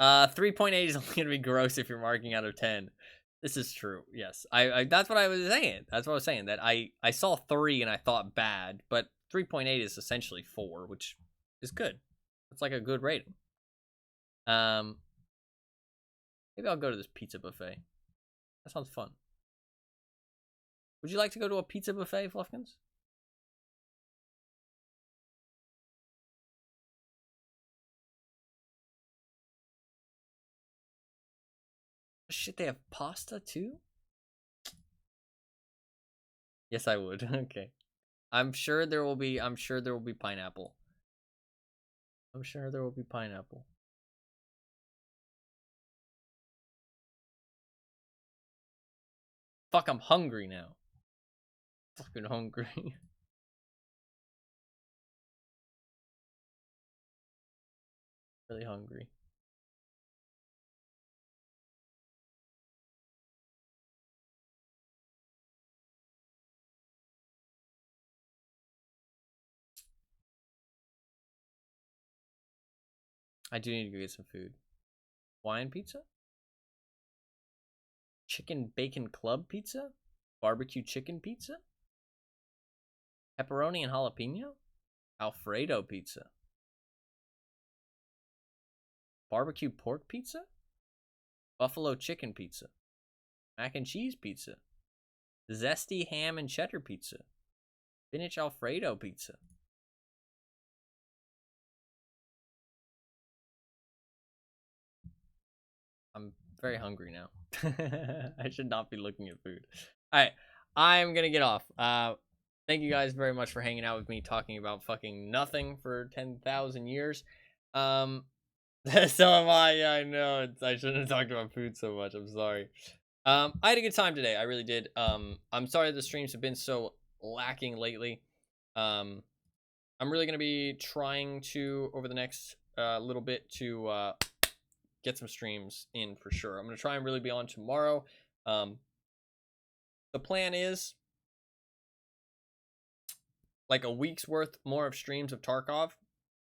3.8 is only gonna be gross if you're marking out of 10. This is true. Yes, I that's what I was saying. That's what I was saying. That I saw 3 and I thought bad, but 3.8 is essentially 4, which is good. It's like a good rating. Maybe I'll go to this pizza buffet. That sounds fun. Would you like to go to a pizza buffet, Fluffkins? Shit, they have pasta too? Yes, I would. Okay. I'm sure there will be pineapple. I'm sure there will be pineapple. Fuck, I'm hungry now. Fucking hungry. Really hungry. I do need to go get some food. Hawaiian pizza? Chicken bacon club pizza? Barbecue chicken pizza? Pepperoni and jalapeno? Alfredo pizza? Barbecue pork pizza? Buffalo chicken pizza? Mac and cheese pizza? Zesty ham and cheddar pizza? Spinach Alfredo pizza? I'm very hungry now. I should not be looking at food. All right, I'm gonna get off. Thank you guys very much for hanging out with me talking about fucking nothing for 10,000 years. So am I. Yeah, I know. I shouldn't have talked about food so much. I'm sorry. I had a good time today. I really did. I'm sorry the streams have been so lacking lately. I'm really gonna be trying to over the next little bit to get some streams in for sure. I'm gonna try and really be on tomorrow. The plan is like a week's worth more of streams of Tarkov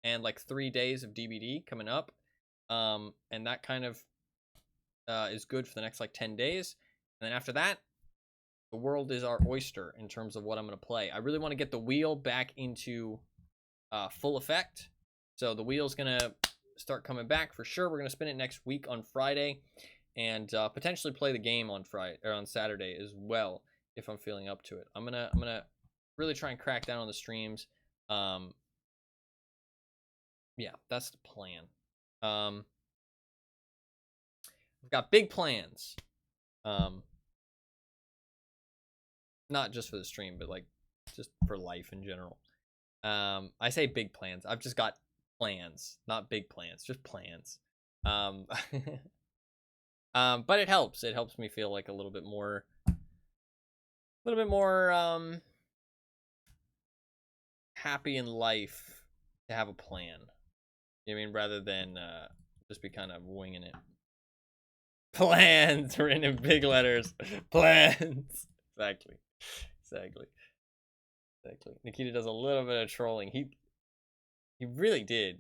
and like 3 days of DBD coming up. And that kind of is good for the next like 10 days. And then after that, the world is our oyster in terms of what I'm going to play. I really want to get the wheel back into full effect. So the wheel's going to start coming back for sure. We're going to spin it next week on Friday and potentially play the game on Friday or on Saturday as well if I'm feeling up to it. I'm going to really try and crack down on the streams. Yeah, that's the plan. We've got big plans. Not just for the stream, but like just for life in general. I say big plans. I've just got plans, not big plans, just plans. But it helps. It helps me feel like a little bit more happy in life to have a plan. You know what I mean? Rather than just be kind of winging it. Plans written in big letters. Plans. Exactly. Nikita does a little bit of trolling. He really did.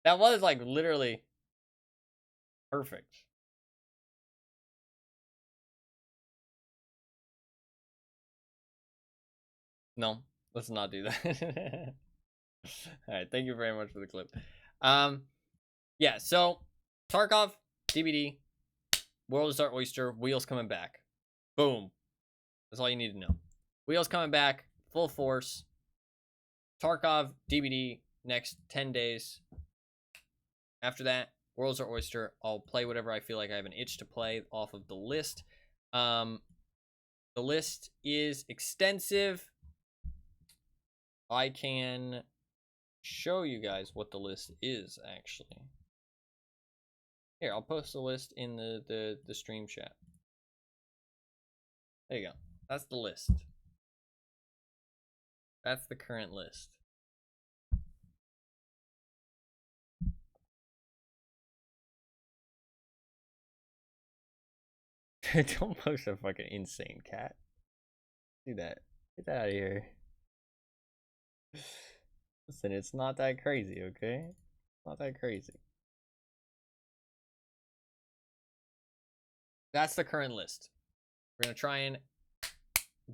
That was like literally perfect. No, let's not do that. All right, thank you very much for the clip. Yeah, so Tarkov, DVD, World is Our Oyster, Wheels coming back. Boom. That's all you need to know. Wheels coming back, full force. Tarkov, DVD, next 10 days. After that, World's Our Oyster. I'll play whatever I feel like I have an itch to play off of the list. The list is extensive. I can show you guys what the list is, actually. Here, I'll post the list in the stream chat. There you go. That's the list. That's the current list. Don't post a fucking insane cat. Do that. Get that out of here. Listen, it's not that crazy, okay? Not that crazy. That's the current list. We're gonna try and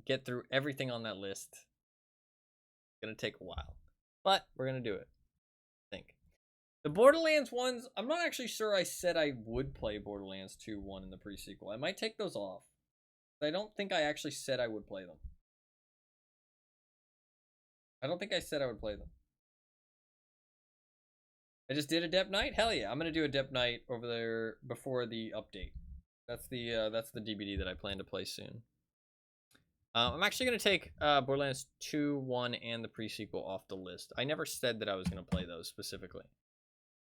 get through everything on that list. It's gonna take a while, but we're gonna do it. I think. The Borderlands ones, I'm not actually sure I said I would play Borderlands 2, 1 in the pre-sequel. I might take those off. I don't think I actually said I would play them. I don't think I said I would play them. I just did a Dep Night? Hell yeah, I'm gonna do a Dep Night over there before the update. That's the DVD that I plan to play soon. I'm actually gonna take Borderlands 2, 1, and the pre-sequel off the list. I never said that I was gonna play those specifically.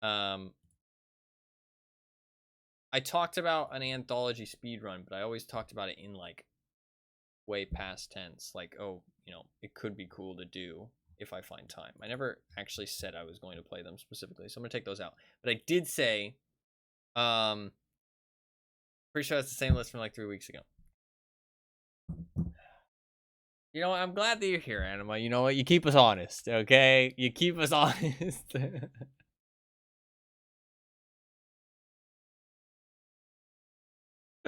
I talked about an anthology speedrun, but I always talked about it in like way past tense. Like, oh, you know, it could be cool to do if I find time. I never actually said I was going to play them specifically, so I'm gonna take those out. But I did say, pretty sure that's the same list from like 3 weeks ago. You know what? I'm glad that you're here, Anima. You know what? You keep us honest, okay? You keep us honest.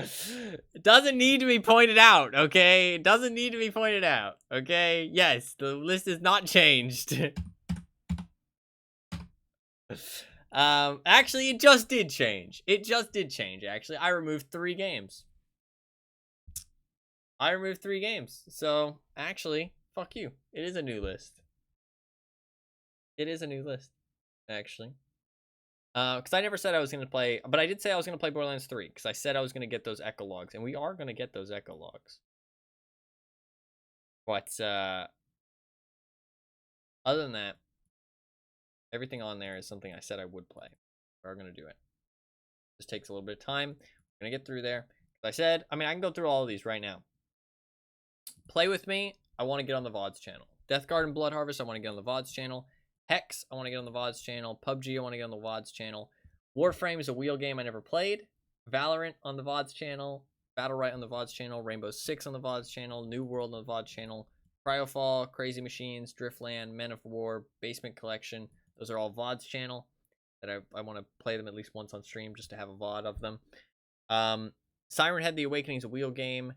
It doesn't need to be pointed out, okay? It doesn't need to be pointed out, okay? Yes, the list is not changed. Actually, it just did change. It just did change, actually. I removed 3 games. So, actually, fuck you. It is a new list. It is a new list, actually. Because I never said I was going to play, but I did say I was going to play Borderlands 3, because I said I was going to get those echo logs, and we are going to get those echo logs. But, other than that, everything on there is something I said I would play. We are going to do it. Just takes a little bit of time. We're going to get through there. As I said, I mean, I can go through all of these right now. Play with me. I want to get on the VODs channel. Death Guard and Blood Harvest, I want to get on the VODs channel. Hex, I want to get on the VODs channel. PUBG, I want to get on the VODs channel. Warframe is a wheel game I never played. Valorant on the VODs channel. Battle Right on the VODs channel. Rainbow Six on the VODs channel. New World on the VODs channel. Cryofall, Crazy Machines, Driftland, Men of War, Basement Collection. Those are all VODs channel. That I want to play them at least once on stream just to have a VOD of them. Siren Head, The Awakening is a wheel game.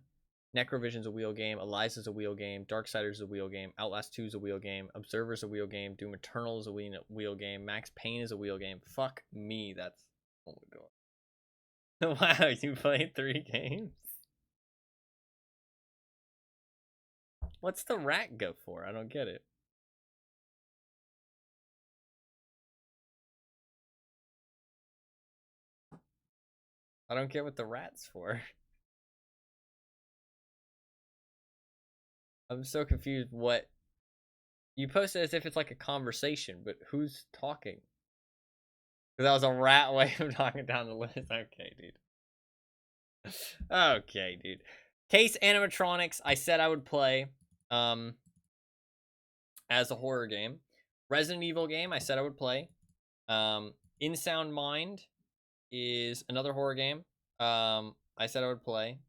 Necrovision's a wheel game. Eliza's a wheel game. Darksiders a wheel game. Outlast 2 is a wheel game. Observer's a wheel game. Doom Eternal is a wheel game. Max Payne is a wheel game. Fuck me, that's... Oh my god. Wow, you played 3 games? What's the rat go for? I don't get it. I don't get what the rat's for. I'm so confused what... You post it as if it's like a conversation, but who's talking? Because that was a rat way of talking down the list. Okay, dude. Okay, dude. Case Animatronics, I said I would play as a horror game. Resident Evil game, I said I would play. In Sound Mind is another horror game. I said I would play.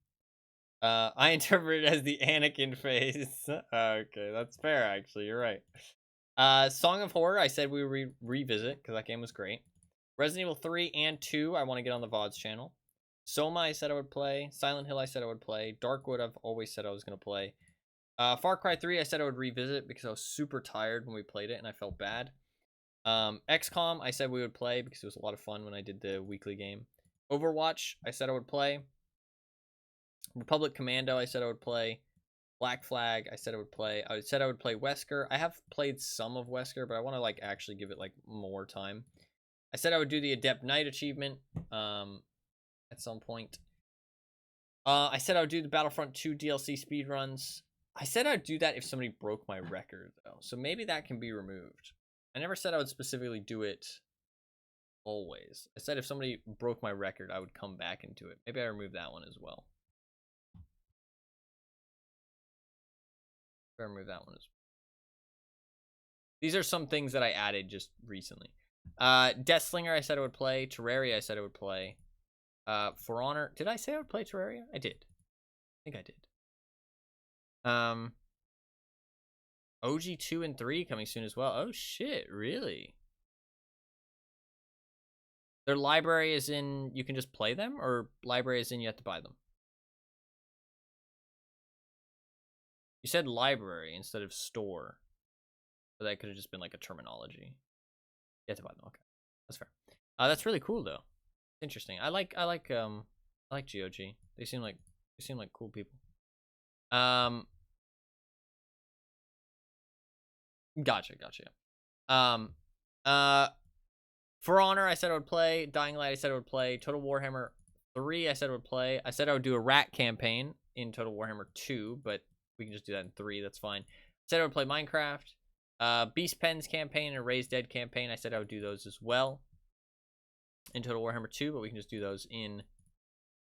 I interpret it as the Anakin phase. Okay, that's fair, actually. You're right. Song of Horror, I said we would revisit because that game was great. Resident Evil 3 and 2, I want to get on the VODs channel. Soma, I said I would play. Silent Hill, I said I would play. Darkwood, I've always said I was going to play. Far Cry 3, I said I would revisit because I was super tired when we played it and I felt bad. XCOM, I said we would play because it was a lot of fun when I did the weekly game. Overwatch, I said I would play. Republic Commando, I said I would play. Black Flag, I said I would play. I said I would play Wesker. I have played some of Wesker, but I want to like actually give it like more time. I said I would do the Adept Knight achievement at some point. I said I would do the Battlefront 2 DLC speedruns. I said I'd do that if somebody broke my record, though. So maybe that can be removed. I never said I would specifically do it always. I said if somebody broke my record, I would come back and do it. Maybe I remove that one as well. Remove that one as well. These are some things that I added just recently. Deathslinger, I said I would play. Terraria, I said I would play. For Honor, did I say I would play Terraria? I did. I think I did. OG 2 and 3 coming soon as well. Oh shit, really? Their library is in, you can just play them, or library is in, you have to buy them? You said library instead of store. So that could have just been like a terminology. You have to buy them. Okay, that's fair. That's really cool though. Interesting. I like GOG. They seem like cool people. Gotcha. For Honor, I said I would play. Dying Light, I said I would play. Total Warhammer 3, I said I would play. I said I would do a rat campaign in Total Warhammer 2, but we can just do that in 3. That's fine. I said I would play Minecraft. Beast Pens campaign and Raised Dead campaign, I said I would do those as well in Total Warhammer 2, but we can just do those in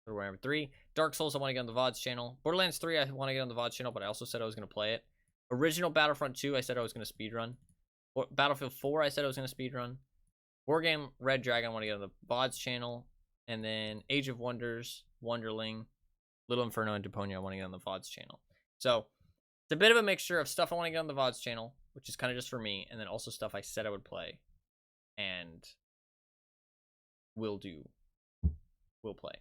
Total Warhammer 3. Dark Souls, I want to get on the VODs channel. Borderlands 3, I want to get on the VODs channel, but I also said I was going to play it. Original Battlefront 2, I said I was going to speedrun. Battlefield 4, I said I was going to speedrun. Wargame Red Dragon, I want to get on the VODs channel. And then Age of Wonders, Wonderling, Little Inferno, and Deponia, I want to get on the VODs channel. So, it's a bit of a mixture of stuff I want to get on the VODs channel, which is kind of just for me, and then also stuff I said I would play. And will play.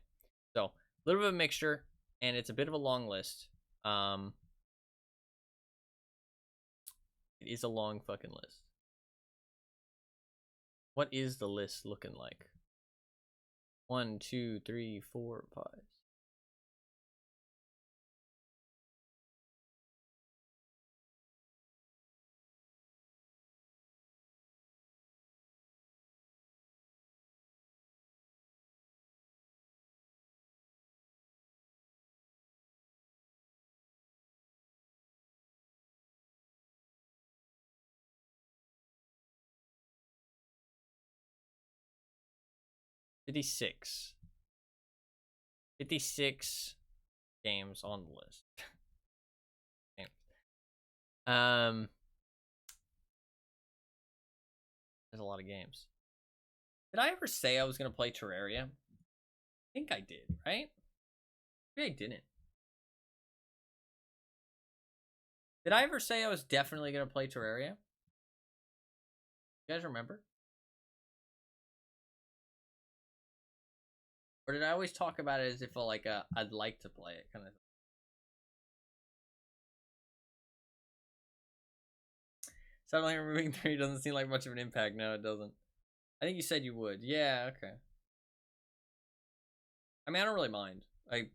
So, a little bit of a mixture, and it's a bit of a long list. It is a long fucking list. What is the list looking like? 1, 2, 3, 4, 5. $56 games on the list. There's a lot of games. Did I ever say I was gonna play Terraria? I think I did, right? Maybe I didn't. Did I ever say I was definitely gonna play Terraria? You guys remember? Or did I always talk about it as if like I'd like to play it kind of thing? Suddenly removing 3 doesn't seem like much of an impact. No, it doesn't. I think you said you would. Yeah, okay. I mean, I don't really mind. I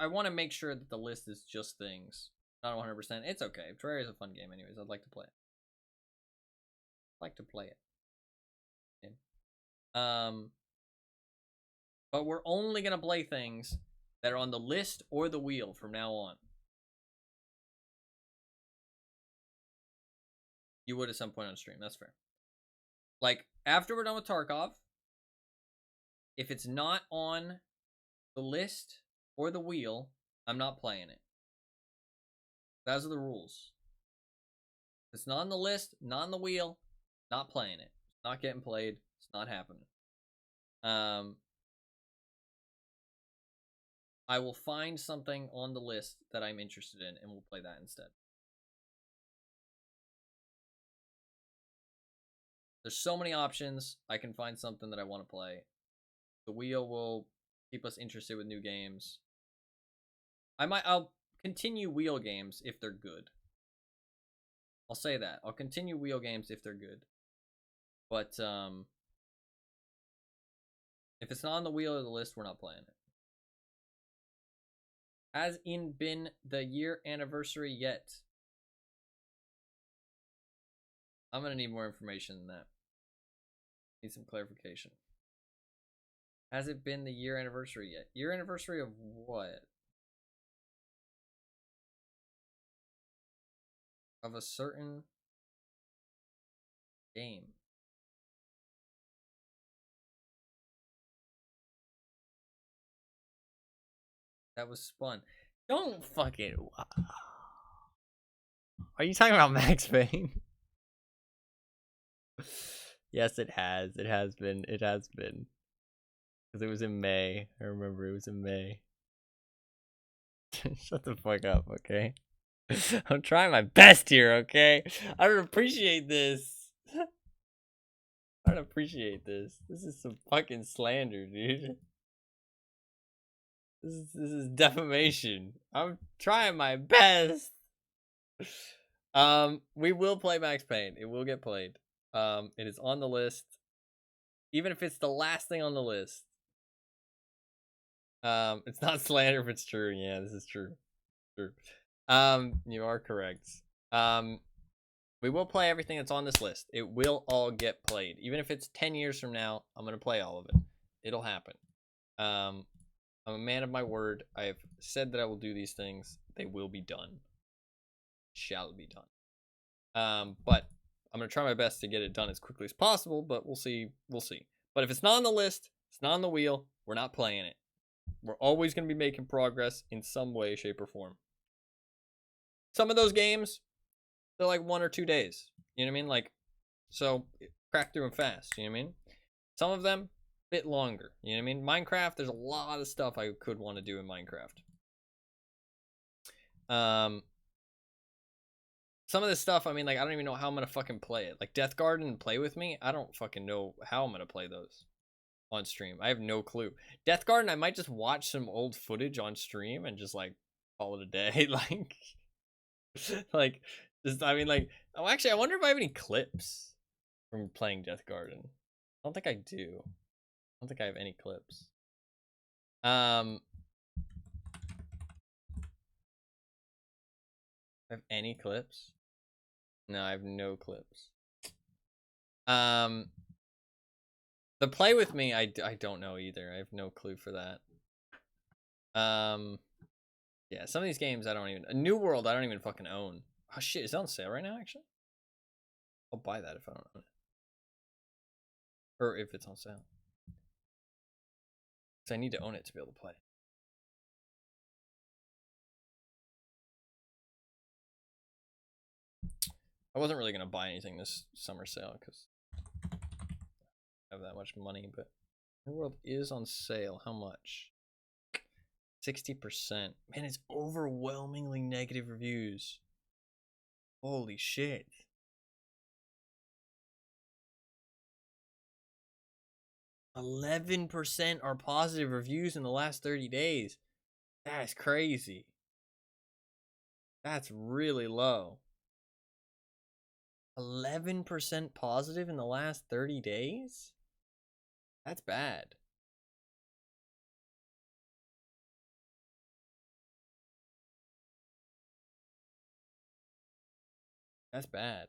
want to make sure that the list is just things. Not 100%. It's okay. Terraria is a fun game anyways. I'd like to play it. But we're only going to play things that are on the list or the wheel from now on. You would at some point on stream. That's fair. Like, after we're done with Tarkov, if it's not on the list or the wheel, I'm not playing it. Those are the rules. If it's not on the list, not on the wheel, not playing it. It's not getting played. It's not happening. I will find something on the list that I'm interested in, and we'll play that instead. There's so many options. I can find something that I want to play. The wheel will keep us interested with new games. I'll continue wheel games if they're good. I'll say that. I'll continue wheel games if they're good. But if it's not on the wheel or the list, we're not playing it. Has been the year anniversary yet? I'm gonna need more information than that. Need some clarification. Has it been the year anniversary yet? Year anniversary of what? Of a certain game. That was spun. Don't fucking. Are you talking about Max Payne? Yes, it has. It has been. It has been. Because it was in May. I remember it was in May. Shut the fuck up, okay? I'm trying my best here, okay? I don't appreciate this. I don't appreciate this. This is some fucking slander, dude. This is defamation. I'm trying my best. We will play Max Payne. It will get played. It is on the list. Even if it's the last thing on the list. It's not slander if it's true. Yeah, this is true. True. You are correct. We will play everything that's on this list. It will all get played. Even if it's 10 years from now, I'm gonna play all of it. It'll happen. I'm a man of my word. I have said that I will do these things. They will be done. Shall be done. But I'm gonna try my best to get it done as quickly as possible, but we'll see. We'll see. But if it's not on the list, it's not on the wheel, we're not playing it. We're always gonna be making progress in some way, shape, or form. Some of those games, they're like 1 or 2 days. You know what I mean? Like, so crack through them fast. You know what I mean? Some of them, a bit longer. You know what I mean? Minecraft, there's a lot of stuff I could want to do in Minecraft. Some of this stuff, I mean, like, I don't even know how I'm gonna fucking play it. Like Death Garden and Play With Me, I don't fucking know how I'm gonna play those on stream. I have no clue. Death Garden, I might just watch some old footage on stream and just like call it a day. Like, just, I mean, like, oh, actually, I wonder if I have any clips from playing Death Garden. I don't think I do. I don't think I have any clips. I have any clips? No, I have no clips. The Play With Me, I don't know either. I have no clue for that. Yeah, some of these games I don't even... A New World I don't even fucking own. Oh shit, is it on sale right now, actually? I'll buy that if I don't own it. Or if it's on sale. Because I need to own it to be able to play. I wasn't really going to buy anything this summer sale because I have that much money, but New World is on sale. How much? 60%. Man, it's overwhelmingly negative reviews. Holy shit. %11 are positive reviews in the last 30 days. That's crazy. That's really low. 11% positive in the last 30 days? That's bad. That's bad.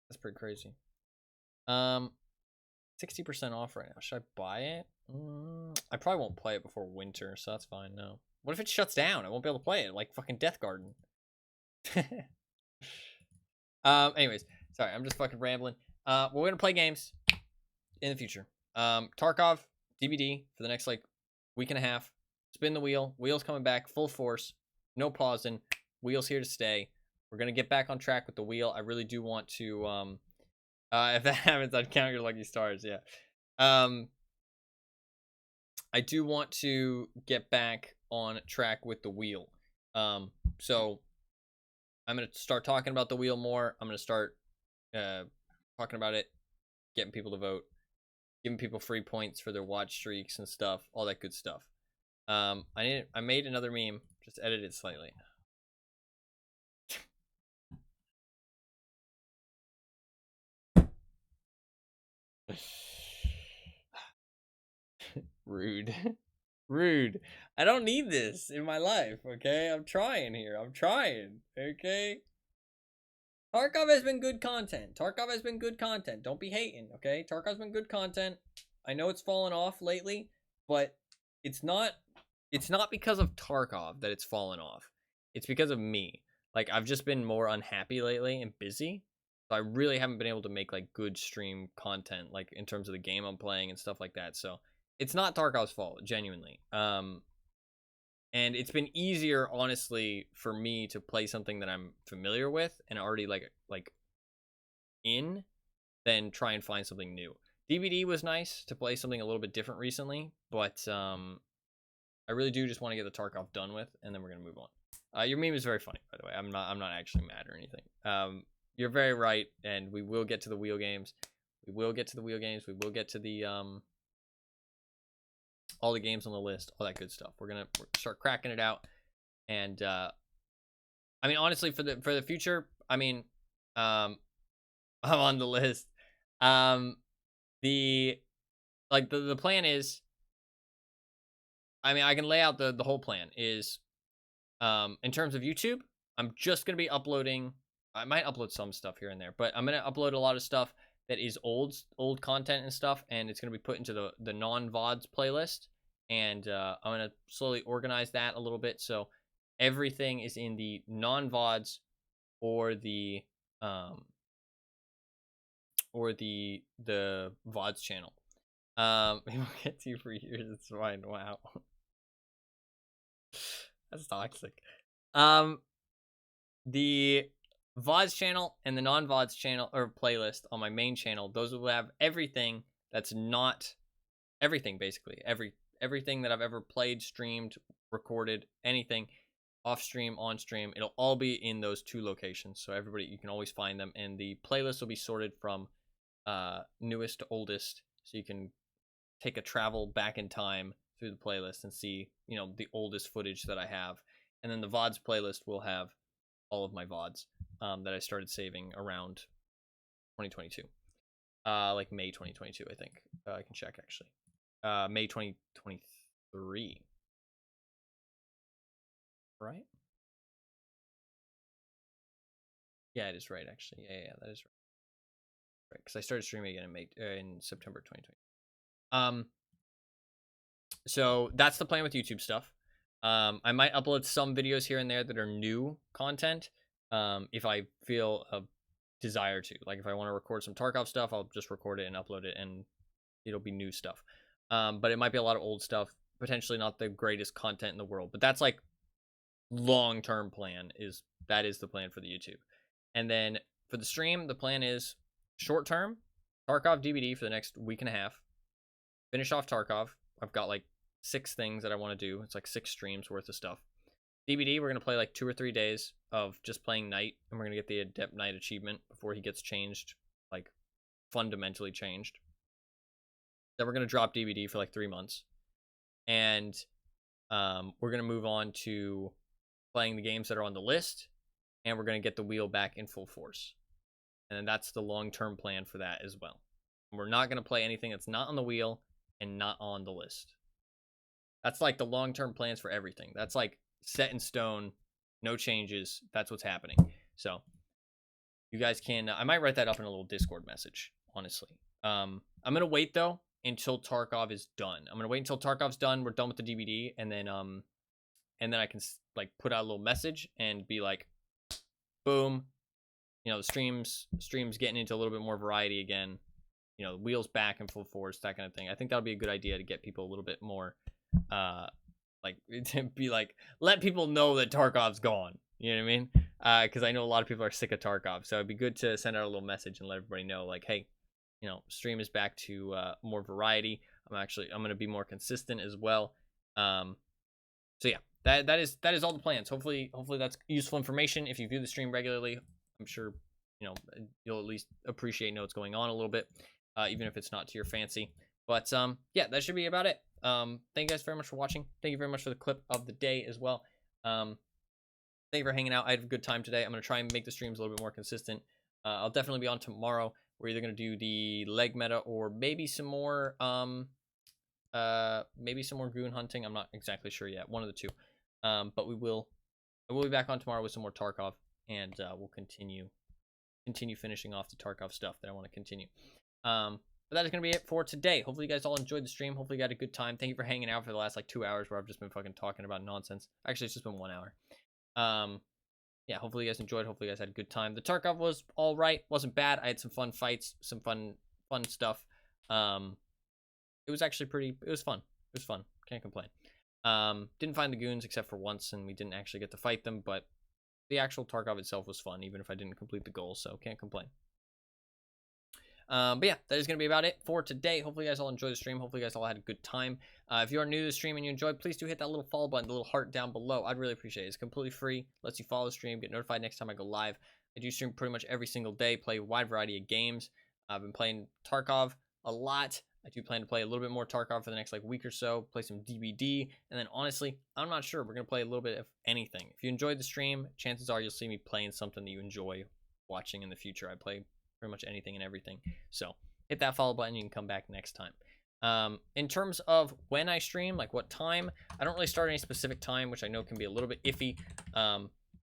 That's pretty crazy. 60% off right now. Should I buy it? I probably won't play it before winter, so that's fine. No. What if it shuts down? I won't be able to play it like fucking Death Garden. Anyways, sorry, I'm just fucking rambling. We're gonna play games in the future. Tarkov, DBD for the next like week and a half. Spin the wheel. Wheel's coming back full force. No pausing. Wheel's here to stay. We're gonna get back on track with the wheel. I really do want to. If that happens, I'd count your lucky stars. Yeah. I do want to get back on track with the wheel. So I'm gonna start talking about the wheel more. I'm gonna start talking about it, getting people to vote, giving people free points for their watch streaks and stuff, all that good stuff. I made another meme, just edited it slightly. Rude. Rude. I don't need this in my life, okay? I'm trying here. I'm trying, okay? Tarkov has been good content. Tarkov has been good content. Don't be hating, okay? Tarkov's been good content. I know it's fallen off lately, but it's not because of Tarkov that it's fallen off. It's because of me. Like, I've just been more unhappy lately and busy. So I really haven't been able to make like good stream content, like in terms of the game I'm playing and stuff like that. So it's not Tarkov's fault, genuinely. And it's been easier, honestly, for me to play something that I'm familiar with and already like in, than try and find something new. DBD was nice to play something a little bit different recently, but I really do just want to get the Tarkov done with, and then we're gonna move on. Your meme is very funny, by the way. I'm not actually mad or anything. You're very right, and we will get to the wheel games. We will get to the wheel games. We will get to the all the games on the list, all that good stuff. We're gonna start cracking it out, and I mean, honestly, for the future, I mean, I'm on the list. The plan is, I mean, I can lay out the whole plan is, in terms of YouTube, I'm just gonna be uploading. I might upload some stuff here and there, but I'm gonna upload a lot of stuff that is old content and stuff, and it's gonna be put into the non-VODs playlist, and I'm gonna slowly organize that a little bit, so everything is in the non-VODs or the VODs channel. We will get to you for years. It's fine. Wow, that's toxic. The VODs channel and the non-VODs channel or playlist on my main channel, those will have everything that's not everything, basically everything that I've ever played, streamed, recorded, anything off stream, on stream. It'll all be in those two locations, so everybody, you can always find them, and the playlist will be sorted from newest to oldest, so you can take a travel back in time through the playlist and see, you know, the oldest footage that I have. And then the VODs playlist will have all of my VODs that I started saving around 2022, like May 2022, I think. I can check, actually. May 2023, right? Yeah, it is right, actually. Yeah, that is right. Because I started streaming again in September 2020. So that's the plan with YouTube stuff. I might upload some videos here and there that are new content, if I feel a desire to. Like, if I want to record some Tarkov stuff, I'll just record it and upload it, and it'll be new stuff. But it might be a lot of old stuff, potentially not the greatest content in the world. But that's like long-term plan, that is the plan for the YouTube. And then for the stream, the plan is short-term, Tarkov DBD for the next week and a half. Finish off Tarkov. I've got like 6 things that I want to do. It's like 6 streams worth of stuff. DBD, we're going to play like 2 or 3 days of just playing Knight, and we're going to get the Adept Knight achievement before he gets changed, like fundamentally changed. Then we're going to drop DBD for like 3 months. And we're going to move on to playing the games that are on the list, and we're going to get the wheel back in full force. And then that's the long-term plan for that as well. And we're not going to play anything that's not on the wheel and not on the list. That's like the long-term plans for everything. That's like set in stone, no changes. That's what's happening. So you guys can, I might write that up in a little Discord message, honestly. I'm going to wait though until Tarkov is done. I'm going to wait until Tarkov's done. We're done with the DVD, and then I can like put out a little message and be like, boom, you know, the streams getting into a little bit more variety again. you know, wheels back and full force, that kind of thing. I think that'll be a good idea to get people a little bit more, like, to be like, let people know that Tarkov's gone. You know what I mean? Because I know a lot of people are sick of Tarkov, so it'd be good to send out a little message and let everybody know, like, hey, you know, stream is back to more variety. I'm going to be more consistent as well. So yeah, that is all the plans. Hopefully that's useful information. If you view the stream regularly, I'm sure, you know, you'll at least appreciate, know what's going on a little bit, even if it's not to your fancy. But yeah, that should be about it. Thank you guys very much for watching. Thank you very much for the clip of the day as well. Thank you for hanging out. I had a good time today. I'm going to try and make the streams a little bit more consistent. I'll definitely be on tomorrow. We're either going to do the leg meta or maybe some more goon hunting. I'm not exactly sure yet. One of the two. But I will be back on tomorrow with some more Tarkov, and we'll continue finishing off the Tarkov stuff that I want to continue. But that is going to be it for today. Hopefully you guys all enjoyed the stream. Hopefully you had a good time. Thank you for hanging out for the last like 2 hours where I've just been fucking talking about nonsense. Actually, it's just been 1 hour. Yeah, hopefully you guys enjoyed. Hopefully you guys had a good time. The Tarkov was all right. Wasn't bad. I had some fun fights, some fun stuff. It was actually it was fun. It was fun. Can't complain. Didn't find the goons except for once, and we didn't actually get to fight them, but the actual Tarkov itself was fun, even if I didn't complete the goal, so can't complain. But yeah, that is going to be about it for today. Hopefully you guys all enjoyed the stream. Hopefully you guys all had a good time. If you are new to the stream and you enjoyed, please do hit that little follow button, the little heart down below. I'd really appreciate it. It's completely free. Lets you follow the stream, get notified next time I go live. I do stream pretty much every single day, play a wide variety of games. I've been playing Tarkov a lot. I do plan to play a little bit more Tarkov for the next like week or so, play some DBD, and then honestly, I'm not sure. We're going to play a little bit of anything. If you enjoyed the stream, chances are you'll see me playing something that you enjoy watching in the future. I play pretty much anything and everything. So hit that follow button. You can come back next time. In terms of when I stream, like what time, I don't really start any specific time, which I know can be a little bit iffy.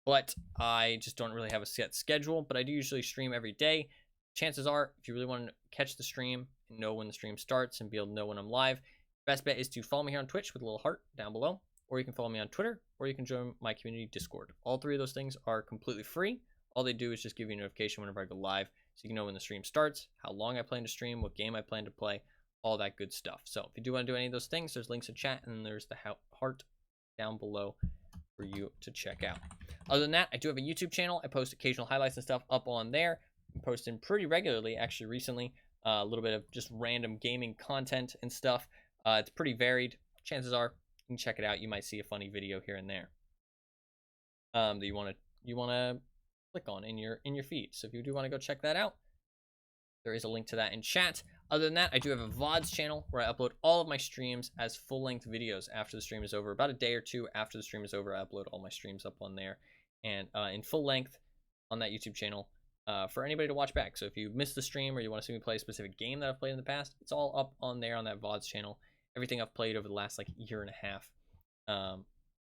But I just don't really have a set schedule, but I do usually stream every day. Chances are, if you really want to catch the stream and know when the stream starts and be able to know when I'm live, best bet is to follow me here on Twitch with a little heart down below, or you can follow me on Twitter, or you can join my community Discord. All three of those things are completely free. All they do is just give you a notification whenever I go live, so you can know when the stream starts, how long I plan to stream, what game I plan to play, all that good stuff. So if you do want to do any of those things, there's links in chat, and there's the heart down below for you to check out. Other than that, I do have a YouTube channel. I post occasional highlights and stuff up on there. I'm posting pretty regularly, actually, recently. A little bit of just random gaming content and stuff. It's pretty varied. Chances are you can check it out. You might see a funny video here and there that you want to click on in your feed. So if you do want to go check that out, there is a link to that in chat. Other than that, I do have a VODs channel where I upload all of my streams as full-length videos after the stream is over. About a day or two after the stream is over, I upload all my streams up on there and in full length on that YouTube channel. For anybody to watch back. So if you missed the stream or you want to see me play a specific game that I've played in the past, it's all up on there on that VODs channel. Everything I've played over the last like year and a half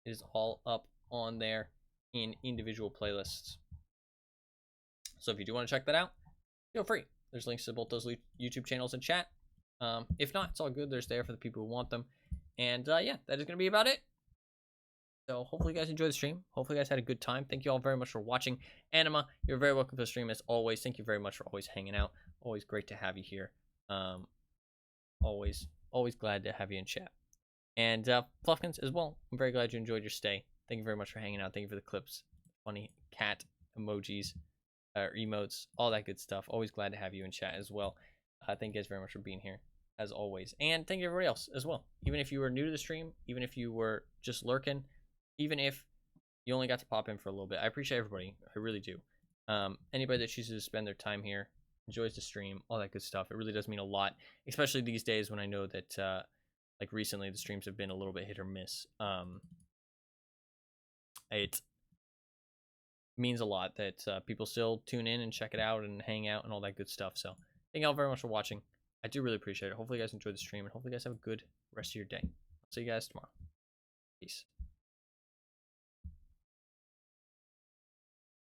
is all up on there in individual playlists. So if you do want to check that out, feel free. There's links to both those YouTube channels in chat. If not, it's all good. There's there for the people who want them. And yeah, that is going to be about it. So hopefully you guys enjoyed the stream. Hopefully you guys had a good time. Thank you all very much for watching. Anima, you're very welcome to the stream as always. Thank you very much for always hanging out. Always great to have you here. Always glad to have you in chat. And Fluffkins as well. I'm very glad you enjoyed your stay. Thank you very much for hanging out. Thank you for the clips, funny cat emojis, emotes, all that good stuff. Always glad to have you in chat as well. Thank you guys very much for being here as always. And thank you everybody else as well. Even if you were new to the stream, even if you were just lurking, even if you only got to pop in for a little bit, I appreciate everybody. I really do. Anybody that chooses to spend their time here, enjoys the stream, all that good stuff. It really does mean a lot, especially these days when I know that, like recently, the streams have been a little bit hit or miss. It means a lot that people still tune in and check it out and hang out and all that good stuff. So thank you all very much for watching. I do really appreciate it. Hopefully you guys enjoyed the stream, and hopefully you guys have a good rest of your day. I'll see you guys tomorrow. Peace.